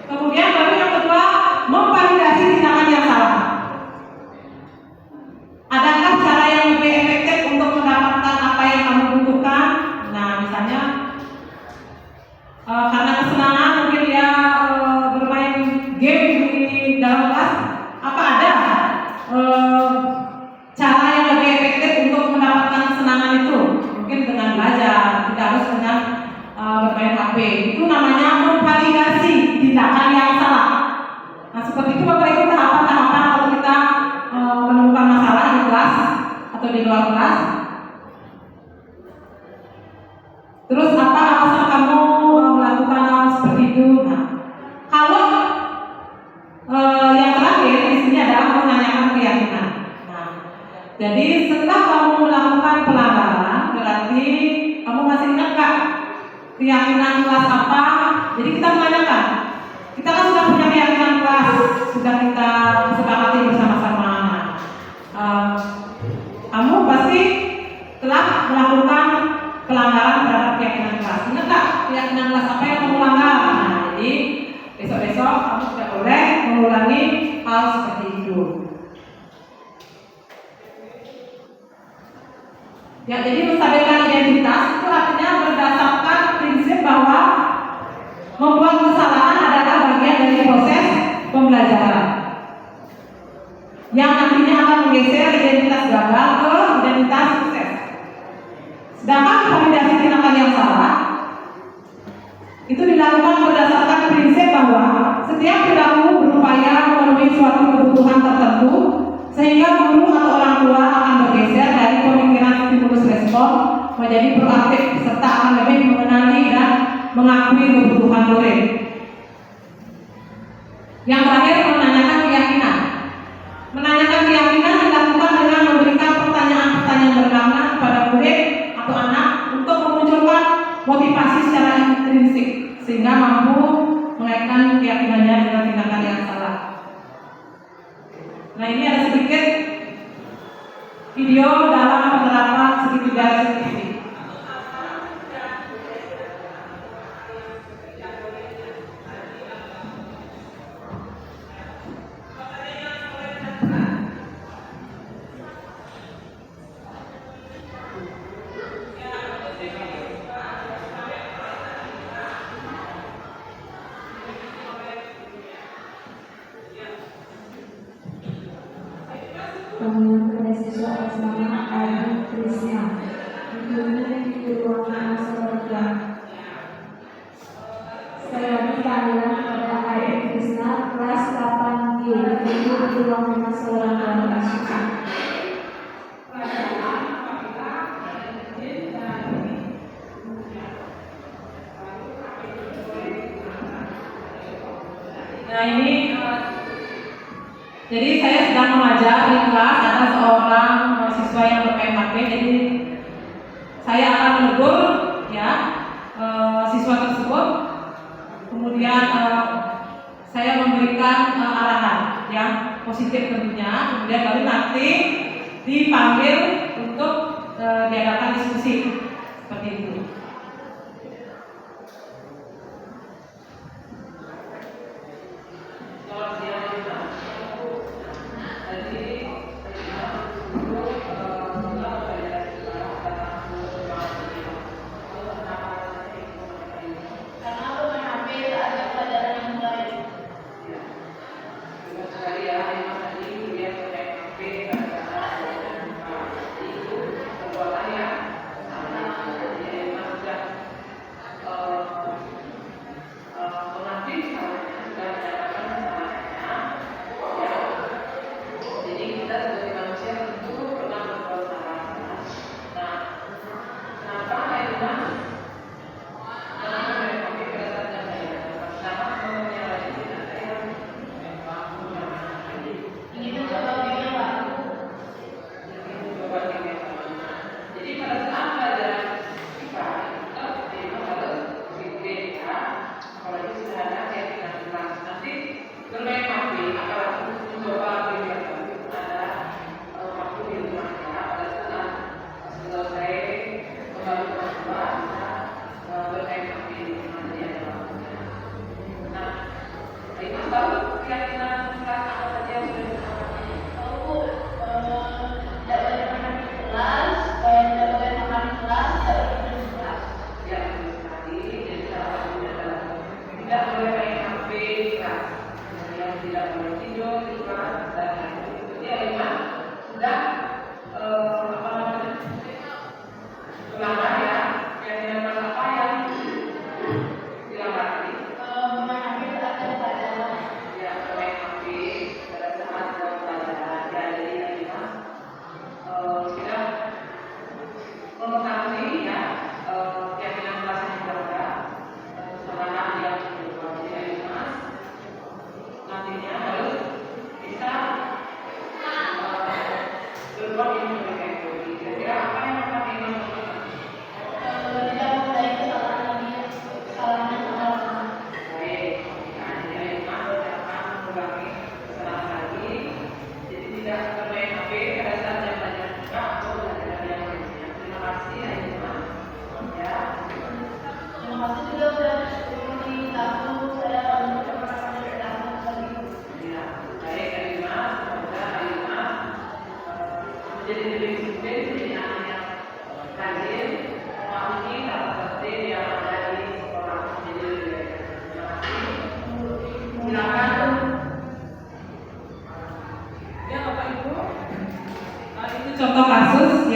Kemudian baru yang kedua, memvalidasi tindakan yang salah. Adakah cara yang lebih efektif untuk mendapatkan apa yang kamu Itu namanya memvalidasi tindakan yang salah. Nah, seperti itu Bapak Ibu tahapan-tahapan kalau kita menemukan masalah di kelas atau di luar kelas. Terus apa alasan kamu melakukan hal seperti itu? Nah, kalau yang terakhir di sini adalah menanyakan keyakinan. Nah, jadi setelah kamu melakukan pelanggaran, berarti kamu masih ingat nggak keyakinan kelas apa? Jadi kita menanyakan. Kita kan sudah punya keyakinan kelas, sudah kita sepakati bersama-sama. Kamu pasti telah melakukan pelanggaran terhadap keyakinan kelas. Ingat nggak keyakinan kelas apa yang kamu langgar? Nah, jadi besok-besok kamu tidak boleh mengulangi hal seperti itu. Ya, jadi menstabilkan identitas itu artinya berdasarkan prinsip bahwa membuat kesalahan adalah bagian dari proses pembelajaran yang nantinya akan menggeser identitas gagal ke identitas sukses. Sedangkan validasi tindakan yang salah itu dilakukan berdasarkan prinsip bahwa setiap perilaku berupaya memenuhi suatu kebutuhan tertentu sehingga guru atau orang tua akan bergeser dari pemikiran stimulus respon menjadi proaktif serta akan lebih mengenali dan mengakui kebutuhan murid. Yang terakhir, menanyakan keyakinan. Menanyakan keyakinan dilakukan dengan memberikan pertanyaan-pertanyaan bermakna kepada murid atau anak untuk memunculkan motivasi secara intrinsik sehingga mampu mengaitkan keyakinannya dengan tindakan yang salah. Nah, ini ada sedikit video dalam penerapan segitiga CCTV. Kepada siswa atas nama Adi Krisna di ruangan Masalah. Saya panggilan kepada Adi Krisna kelas 8G di ruangan Masalah dan Masukan. Nah, ini jadi saya sedang mengajar di kelas, ada seorang siswa yang ber-PMHP, jadi saya akan menegur ya siswa tersebut, kemudian saya memberikan arahan yang positif tentunya, kemudian baru nanti dipanggil untuk diadakan diskusi seperti itu.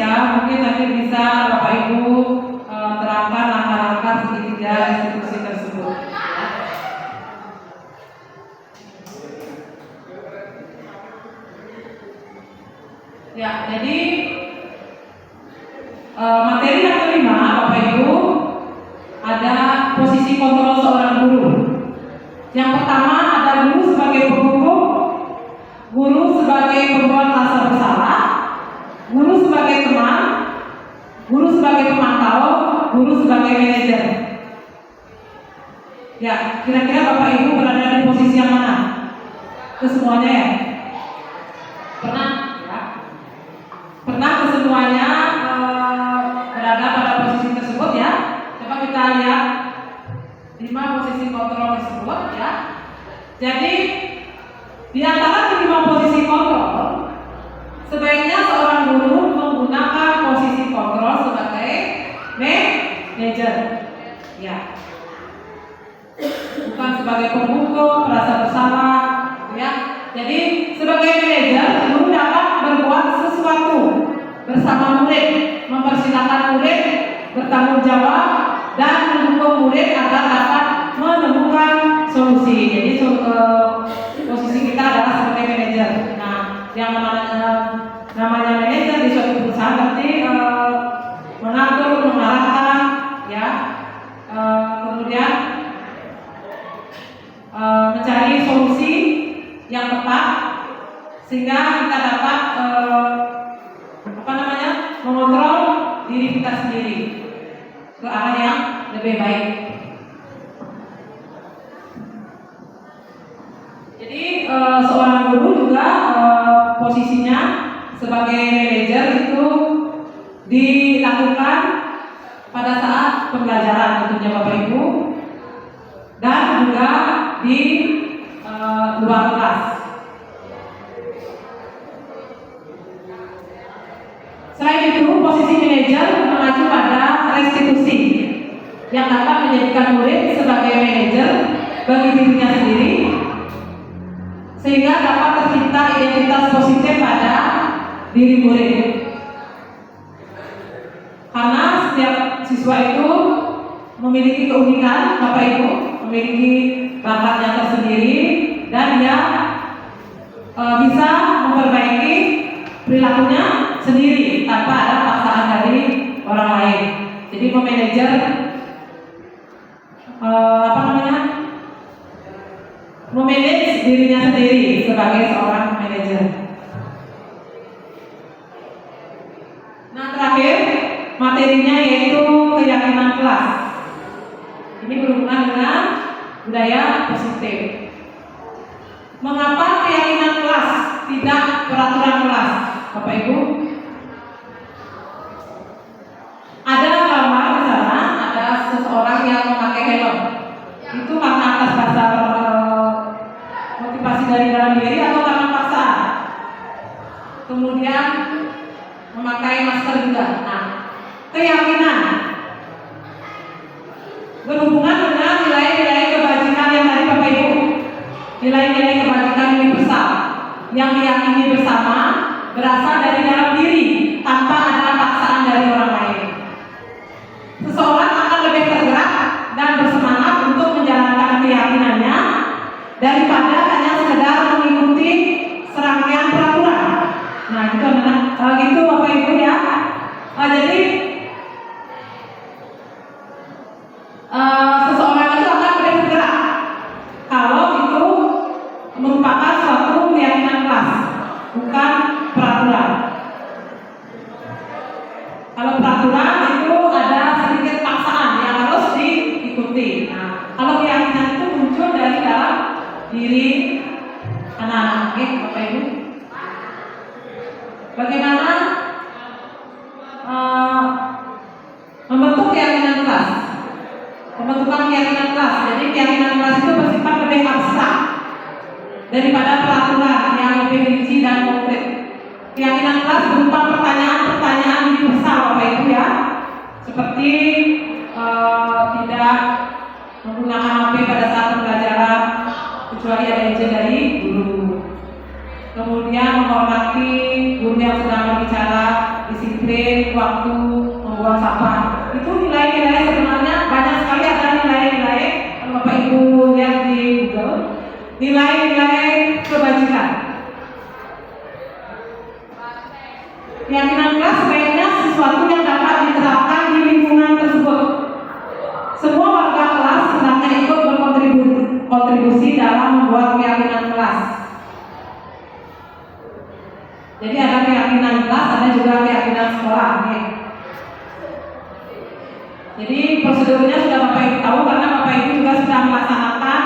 ya, mungkin nanti bisa Bapak Ibu terangkan langkah-langkah segitiga institusi tersebut. Ya, jadi materi yang kelima, Bapak Ibu, ada posisi kontrol seorang guru. Yang pertama ada guru sebagai penghukum, guru sebagai pembuat rasa bersalah, guru sebagai teman, guru sebagai pemantau, guru sebagai manajer. Ya, kira-kira Bapak Ibu berada di posisi yang mana? Kesemuanya ya? Pernah? Ya. Pernah kesemuanya berada pada posisi tersebut ya? Coba kita lihat 5 posisi kontrol tersebut ya. Jadi di antara 5 posisi kontrol, sebaiknya seorang guru menggunakan posisi kontrol sebagai manajer, ya, bukan sebagai penghukum, merasa bersalah, ya. Jadi sebagai manajer, guru dapat berbuat sesuatu bersama murid, mempersilahkan murid bertanggung jawab dan mendukung murid agar dapat menemukan solusi. Jadi posisi kita adalah sebagai manajer. Nah, yang namanya manajer di suatu perusahaan berarti mengatur, mengarahkan, ya, kemudian mencari solusi yang tepat sehingga kita dapat mengontrol diri kita sendiri ke arah yang lebih baik. Jadi seorang guru juga posisinya sebagai manajer itu dilakukan pada saat pembelajaran tentunya Bapak Ibu, dan juga di luar kelas. Selain itu, posisi manajer mengacu pada restitusi yang dapat menjadikan murid sebagai manajer bagi dirinya sendiri, sehingga dapat tercipta identitas positif pada diri murid. Karena setiap siswa itu memiliki keunikan, Bapak Ibu, memiliki bakatnya tersendiri, dan dia bisa memperbaiki perilakunya sendiri tanpa ada paksaan dari orang lain. Jadi memanajer memanage dirinya sendiri sebagai seorang manajer. Nah, terakhir materinya yaitu keyakinan kelas. Ini berhubungan dengan budaya positif. Mengapa keyakinan kelas tidak peraturan kelas, Bapak Ibu? Ada gambar di sana, ada seseorang yang memakai helm. Itu karena atas dasar motivasi dari dalam diri atau karena paksaan. Kemudian memakai masker juga. Nah, keyakinan berhubungan dengan nilai-nilai kebajikan yang tadi Bapak Ibu. Nilai-nilai kebajikan universal yang diyakini bersama, berasal dari dalam diri tanpa ada paksaan dari orang lain. Seseorang akan lebih tergerak dan bersemangat untuk menjalankan keyakinannya daripada hanya sekedar mengikuti serangkaian peraturan. Nah, itu gitu Bapak Ibu ya. Jadi seseorang itu akan lebih tergerak kalau itu merupakan suatu keyakinan kelas, bukan peraturan. Kalau peraturan itu ada sedikit paksaan yang harus diikuti. Nah, kalau keyakinan itu muncul dari dalam diri anak-anak. Oke, Bapak Ibu. Bagaimana membentuk keyakinan kelas? Pembentukan keyakinan kelas. Jadi keyakinan kelas itu bersifat lebih abstrak daripada peraturan yang lebih rinci dan konkret. Keyakinan kelas berupa pertanyaan-pertanyaan universal, Bapak Ibu ya, seperti tidak menggunakan HP pada saat pembelajaran kecuali ada izin dari guru. Kemudian menghormati guru yang sedang berbicara, disiplin, waktu membuang sampah. Itu nilai-nilai sebenarnya banyak sekali, ada nilai-nilai kalau Bapak Ibu lihat di Google, nilai-nilai kebajikan. Keyakinan kelas sebaiknya sesuatu yang dapat diterapkan di lingkungan tersebut. Semua warga kelas hendaknya ikut berkontribusi dalam membuat keyakinan kelas. Jadi ada keyakinan kelas, ada juga keyakinan sekolah. Jadi prosedurnya sudah Bapak Ibu tahu karena Bapak Ibu juga sudah melaksanakan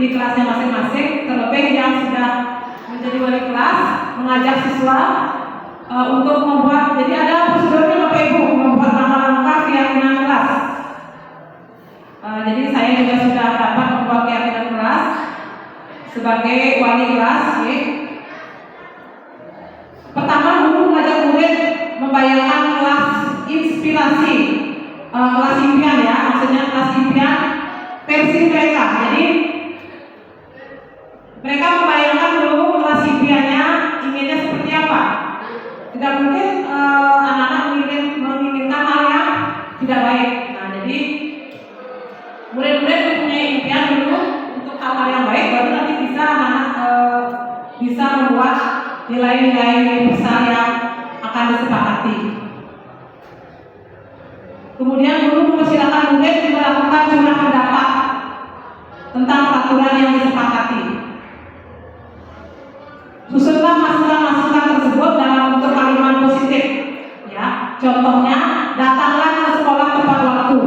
di kelasnya masing-masing. Terlebih yang sudah menjadi wali kelas mengajak siswa untuk membuat. Jadi ada prosedurnya Bapak Ibu membuat langkah-langkah keyakinan kelas. Jadi saya juga sudah dapat membuat keyakinan kelas sebagai wali kelas. Pertama, guru mengajak murid membayangkan kelas inspirasi, kelas impian ya, maksudnya kelas impian versi mereka. Jadi mereka membayangkan dulu kelas impiannya inginnya seperti apa. Tidak mungkin anak-anak menginginkan hal yang tidak baik. Nah, jadi murid-murid mempunyai impian dulu untuk hal-hal yang baik, baru nanti bisa anak bisa membuat nilai-nilai besar yang akan disepakati. Kemudian guru mempersilakan murid melakukan curah pendapat tentang peraturan yang disepakati. Susunlah masukan-masukan tersebut dalam bentuk kalimat positif. Ya, contohnya, datanglah ke sekolah tepat waktu.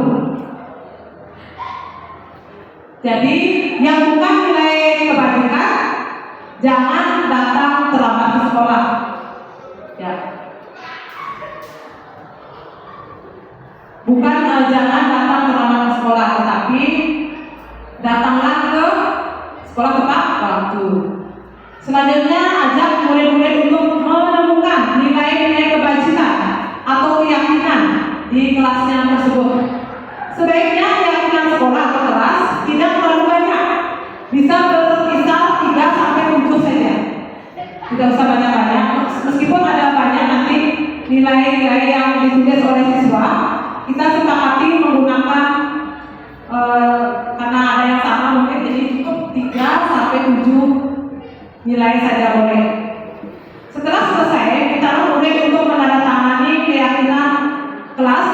Jadi, yang bukan nilai kebajikan, jangan datang terlambat ke sekolah. Ya. Bukan jangan datang terlambat ke sekolah, tetapi datanglah ke sekolah tepat waktu. Selanjutnya, ajak murid-murid untuk menemukan nilai-nilai kebajikan atau keyakinan di kelasnya tersebut. Sebaiknya keyakinan sekolah atau kelas tidak terlalu banyak, bisa berkisar 3-7 saja. Tidak usah banyak-banyak, meskipun ada banyak nanti nilai-nilai yang ditulis oleh siswa, kita sepakati menggunakan karena ada yang sama mungkin, jadi cukup 3-7 nilai saja boleh. Setelah selesai, kita murid untuk menandatangani keyakinan kelas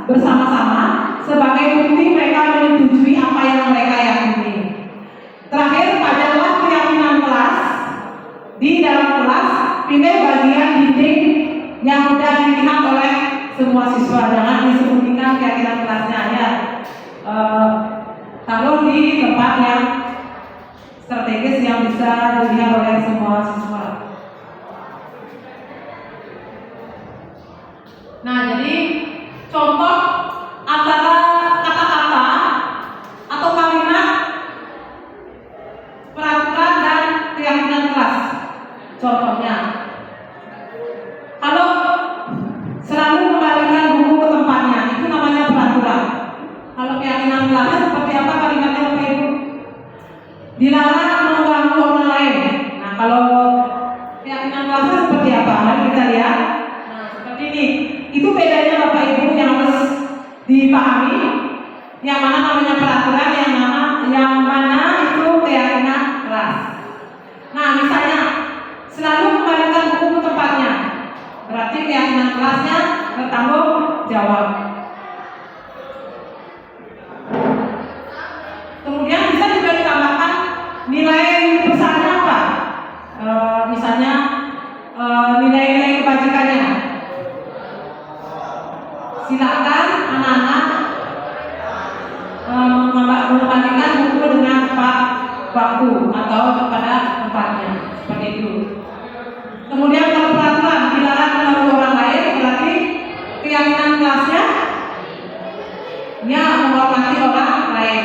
bersama-sama sebagai bukti mereka menyetujui apa yang mereka yakini. Terakhir, pajanglah keyakinan kelas di dalam kelas. Pilih bagian dinding yang mudah dilihat oleh semua siswa. Jangan disembunyikan keyakinan kelasnya ya. Taruh di tempat yang strategis yang bisa dilihat oleh semua siswa. Nah, jadi contoh antara kata-kata atau kalimat peraturan dan keyakinan kelas. Contohnya, kalau selalu kembalikan buku ke tempatnya, itu namanya peraturan. Kalau keyakinan kelasnya seperti apa kalimatnya Bapak Ibu? Dilarang mengganggu orang lain. Nah, kalau keyakinan kelasnya seperti apa? Mari kita lihat. Nah, seperti ini. Itu bedanya Bapak Ibu yang harus dipahami. Yang mana namanya peraturan, yang mana itu keyakinan kelas. Nah, misalnya selalu kembalikan buku ke tempatnya, berarti keyakinan kelasnya bertanggung jawab. Kemudian bisa juga ditambahkan nilai besarnya apa? Misalnya nilai-nilai kebajikannya. Silakan anak-anak mengembalikan buku dengan tepat waktu atau kepada tempatnya, seperti itu. Kemudian kalau peraturan dilarang mengganggu orang lain, berarti keyakinan kelasnya menghormati orang lain.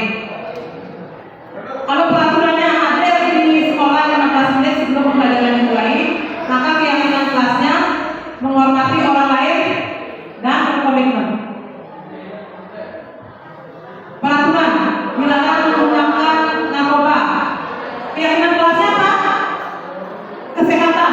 Kalau peraturannya hadir di sekolah 15 menit sebelum pembelajaran dimulai, maka keyakinan kelasnya menghormati orang lain dan berkomitmen. Peraturan dilarang menggunakan narkoba. Keyakinan kelasnya apa? Kesehatan.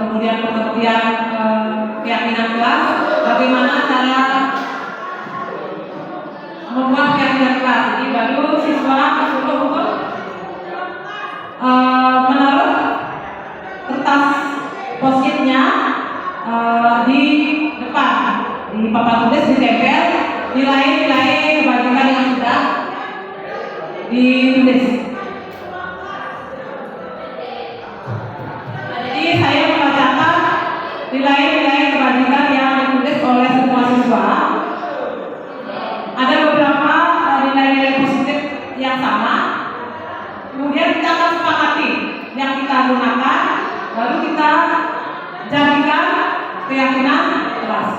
kemudian pengertian keyakinan kelas, bagaimana cara membuat keyakinan kelas. Jadi baru siswa disuruh untuk menaruh kertas post-it-nya di depan, di papan tulis ditempel nilai-nilai kebajikan yang sudah ditulis. Nah, jadi saya membacakan nilai-nilai kebajikan yang ditulis oleh semua siswa. Ada beberapa nilai-nilai positif yang sama. Kemudian kita akan sepakati yang kita gunakan, lalu kita jadikan keyakinan kelas.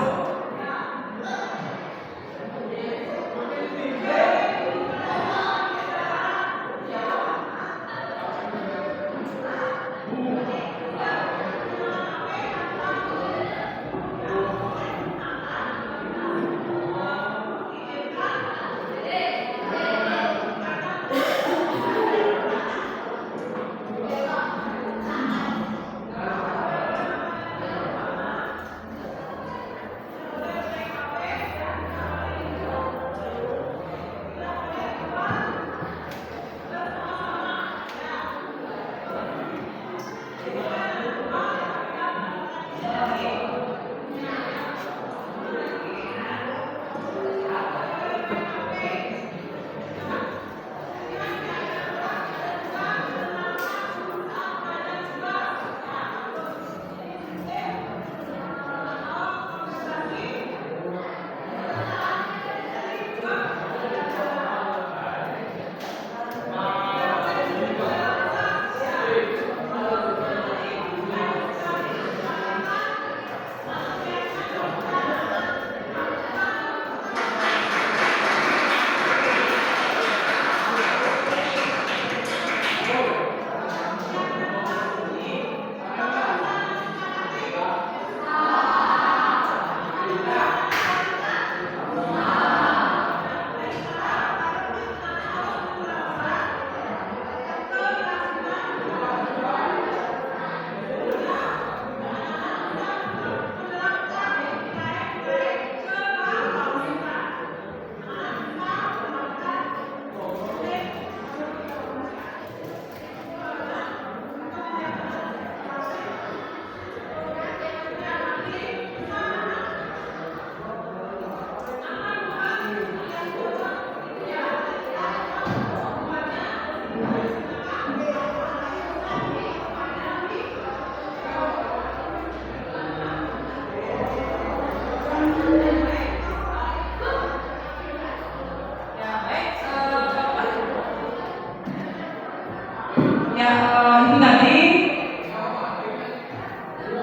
Itu tadi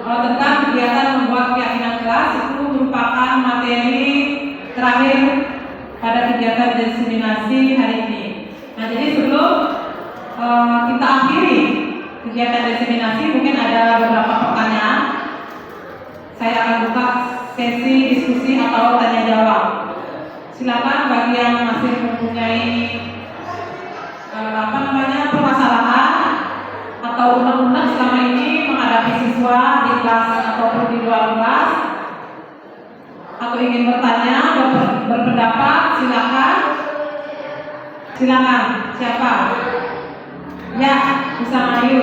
tentang kegiatan membuat keyakinan kelas. Itu merupakan materi terakhir pada kegiatan diseminasi hari ini. Nah, jadi sebelum kita akhiri kegiatan diseminasi, mungkin ada beberapa pertanyaan. Saya akan buka sesi diskusi atau tanya jawab. Silakan bagi yang masih mempunyai permasalahan atau unek-unek selama ini menghadapi siswa di kelas ataupun di luar kelas, atau ingin bertanya, berpendapat, silakan. Siapa? Ya, bisa maju.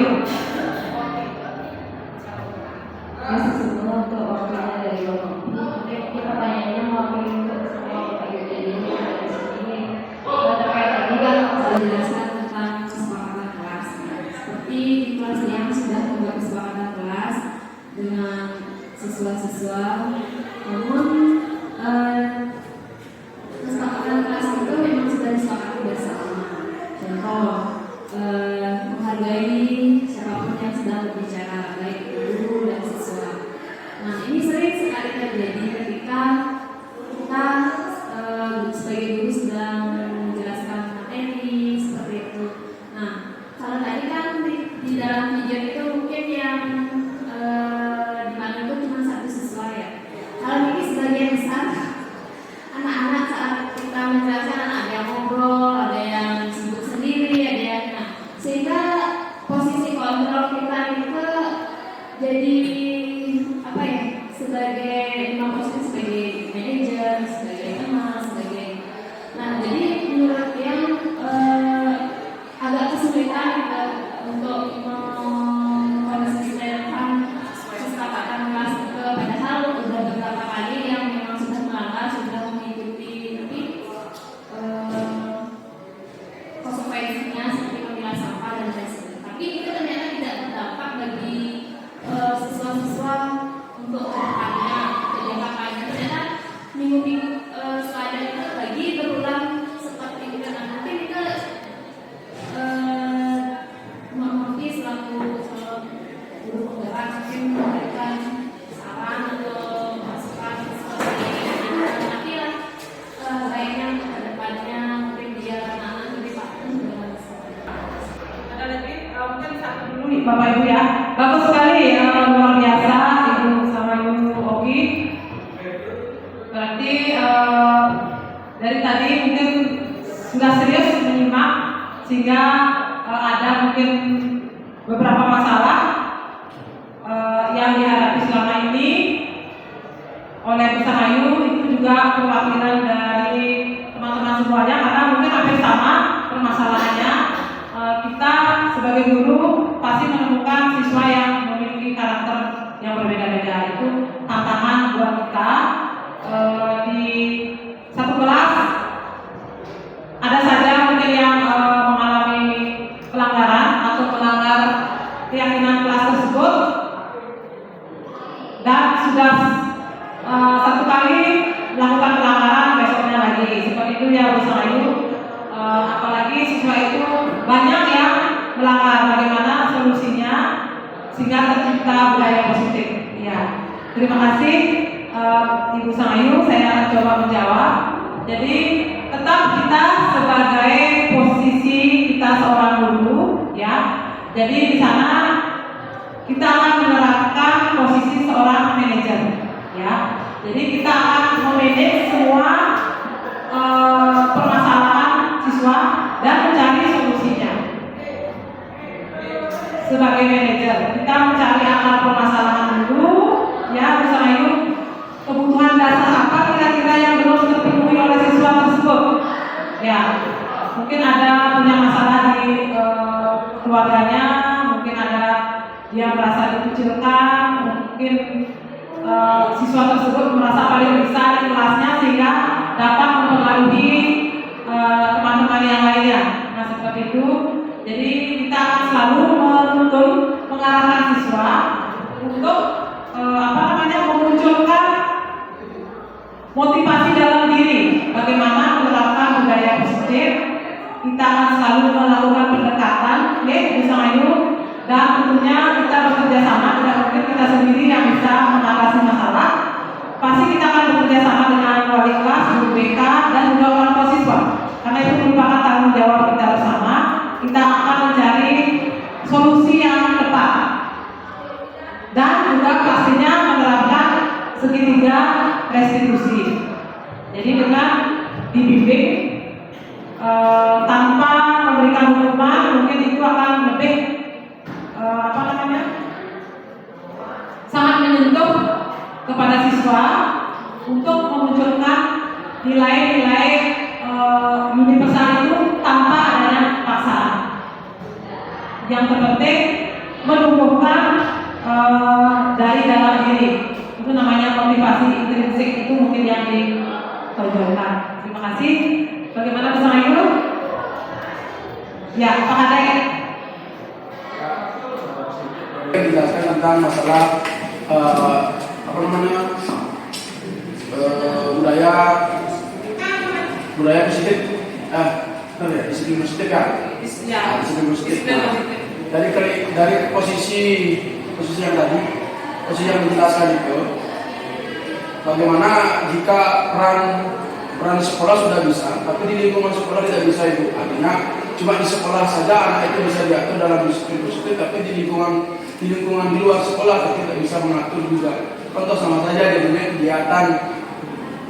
Masih semua untuk waktunya dari Bapak Ibu. Mungkin pertanyaannya mewakili untuk semua Bapak Ibu jadi ini dari sini. Terkait tadi kan penjelasan tentang kesepakatan kelas. Seperti di kelas yang sudah membuat kesepakatan kelas dengan siswa-siswa, namun kesepakatan kelas itu memang sudah disepakati bersama. Contoh, menghargai siapapun yang sedang berbicara, baik guru dan siswa. Nah, ini sering sekali terjadi ketika Bapak Ibu ya. Bagus sekali, luar biasa Ibu sama Ibu Oki. Berarti dari tadi mungkin sudah serius menyimak sehingga ada mungkin beberapa masalah yang dihadapi selama ini oleh Bu Sahayu. Itu juga perwakilan dari teman-teman semuanya, karena mungkin hampir sama permasalahannya. Kita sebagai guru pasti menemukan siswa yang memiliki karakter yang berbeda-beda. Itu tantangan buat kita. Di satu kelas ada saja mungkin yang mengalami pelanggaran atau melanggar keyakinan kelas tersebut, dan sudah satu kali melakukan pelanggaran, besoknya lagi seperti itu ya Bu Sahayu. Apalagi siswa itu banyak yang melanggar, bagaimana solusinya sehingga tercipta budaya positif ya. Terima kasih Ibu Sahayu, saya akan coba menjawab. Jadi tetap kita sebagai posisi kita seorang guru ya. Jadi di sana kita akan menerapkan posisi seorang manajer ya. Jadi kita akan memanage semua permasalahan siswa dan mencari solusinya. Sebagai manajer kita mencari akar permasalahan dulu ya Bu Sahayu. Kebutuhan dasar apa kira-kira yang belum terpenuhi oleh siswa tersebut? Ya, mungkin ada punya masalah di keluarganya, mungkin ada yang merasa dikucilkan, mungkin siswa tersebut merasa paling besar di kelasnya sehingga dapat mempengaruhi teman-teman yang lainnya. Nah seperti itu. Jadi kita akan selalu menuntun, mengarahkan siswa untuk memunculkan motivasi dalam diri, bagaimana menerapkan budaya positif. Kita akan selalu melakukan pendekatan, Bu Sahayu, dan tentunya kita bekerja sama. Tidak mungkin kita sendiri yang bisa mengatasi masalah. Pasti kita akan bekerja sama dengan wali kelas, guru BK, dan juga orang tua siswa. Karena itu merupakan tanggung jawab kita bersama. Kita akan mencari solusi yang tepat dan juga pastinya menerapkan segitiga restitusi. Jadi dengan dibimbing tanpa memberikan hukuman, mungkin itu akan lebih sangat menyentuh kepada siswa untuk memunculkan nilai-nilai universal itu tanpa adanya paksaan. Yang terpenting menumbuhkan dari dalam diri. Itu namanya motivasi intrinsik, itu mungkin yang ditonjolkan. Terima kasih. Bagaimana Bu Sahayu? Ya, Pak Kadek. Menjelaskan tentang masalah budaya positif, disiplin positif ya. Disiplin positif. Dari posisi yang tadi, posisi yang dijelaskan itu, bagaimana jika peran sekolah sudah bisa, tapi di lingkungan sekolah tidak bisa itu. Artinya cuma di sekolah saja anak itu bisa diatur dalam disiplin positif, tapi di lingkungan di luar sekolah tidak bisa mengatur juga. Contoh sama saja dengan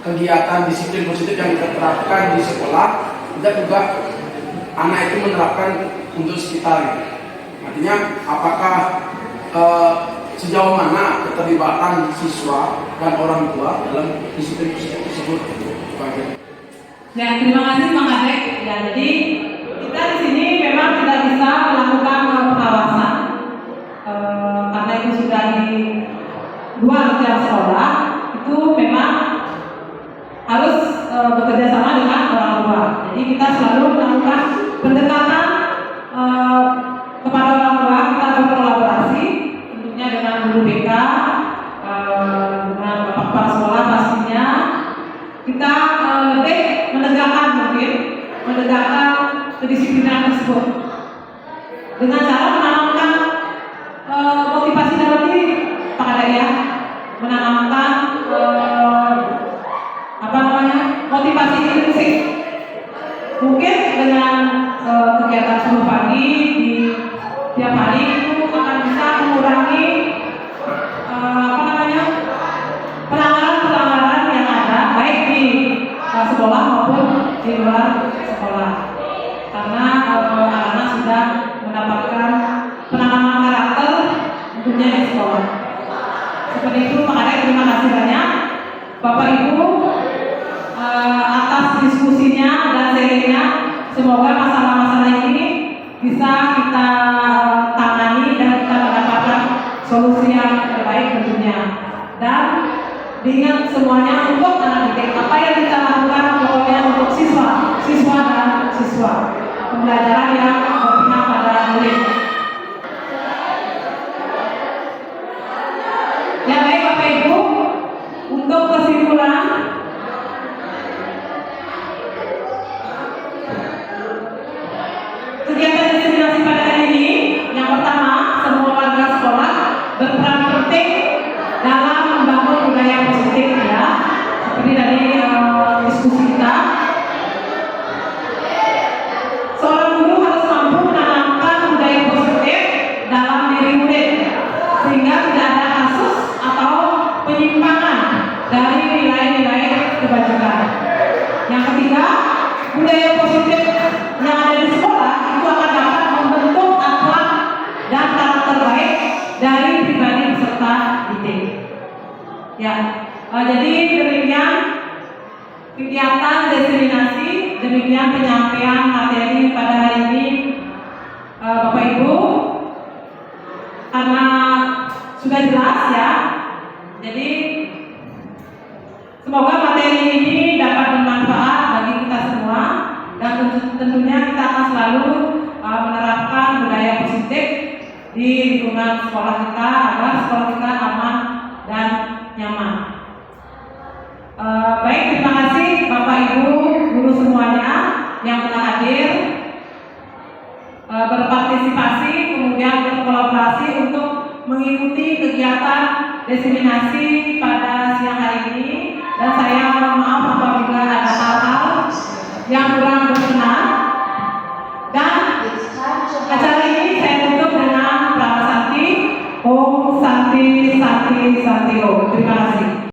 kegiatan disiplin positif yang kita terapkan di sekolah, tidak juga anak itu menerapkan untuk sekitar. Artinya apakah sejauh mana keterlibatan siswa dan orang tua dalam disiplin positif tersebut? Ya, terima kasih Bang Adek. Ya, jadi kita di sini memang tidak bisa melakukan pengawasan karena itu sudah di luar jam sekolah. Itu memang harus bekerja sama dengan orang tua. Jadi kita selalu melakukan pendekatan kepada orang tua. Kita berkolaborasi tentunya dengan guru BK, dengan bapak kepala sekolah pastinya. Kita lebih menegakkan kedisiplinan tersebut dengan cara menanamkan motivasi dalam diri, Pak Kadek ya, menanamkan motivasi intrinsik. Mungkin dengan kegiatan 10 pagi di tiap hari itu akan di luar sekolah. Karena anak-anak sudah mendapatkan penanaman karakter tentunya di sekolah. Seperti itu, makanya terima kasih banyak Bapak Ibu atas diskusinya dan sharingnya. Semoga masalah-masalah ini bisa kita tangani dan kita mendapatkan solusi yang terbaik tentunya. Dan diingat semuanya untuk anak didik, apa yang kita lakukan pokoknya untuk siswa dan siswa. Pembelajaran yang berpihak pada murid. Ya baik Bapak Ibu, untuk kesimpulan kegiatan diseminasi pada hari ini, yang pertama, semua warga sekolah berperan penting dalam membangun budaya positif ya. Seperti dari diskusi kita, seorang guru harus mampu menanamkan budaya positif dalam diri murid sehingga tidak ada kasus atau penyimpangan dari nilai-nilai kebajikan. Yang ketiga, budaya positif yang ada di sekolah itu akan dapat membentuk akhlak dan karakter baik dari pribadi peserta didik. Ya, jadi demikian kegiatan diseminasi, demikian penyampaian materi pada hari ini, Bapak Ibu, karena sudah jelas ya. Jadi semoga materi ini dapat bermanfaat bagi kita semua dan tentunya kita akan selalu menerapkan budaya positif di lingkungan sekolah kita agar sekolah kita aman dan nyaman. Baik, terima kasih Bapak Ibu guru semuanya yang telah hadir, berpartisipasi, kemudian berkolaborasi untuk mengikuti kegiatan diseminasi pada siang hari ini. Dan saya mohon maaf apabila ada hal-hal yang kurang berkenan. Dan acara ini saya tutup dengan Prama Santi. Om Santi Santi Santi Om. Terima kasih.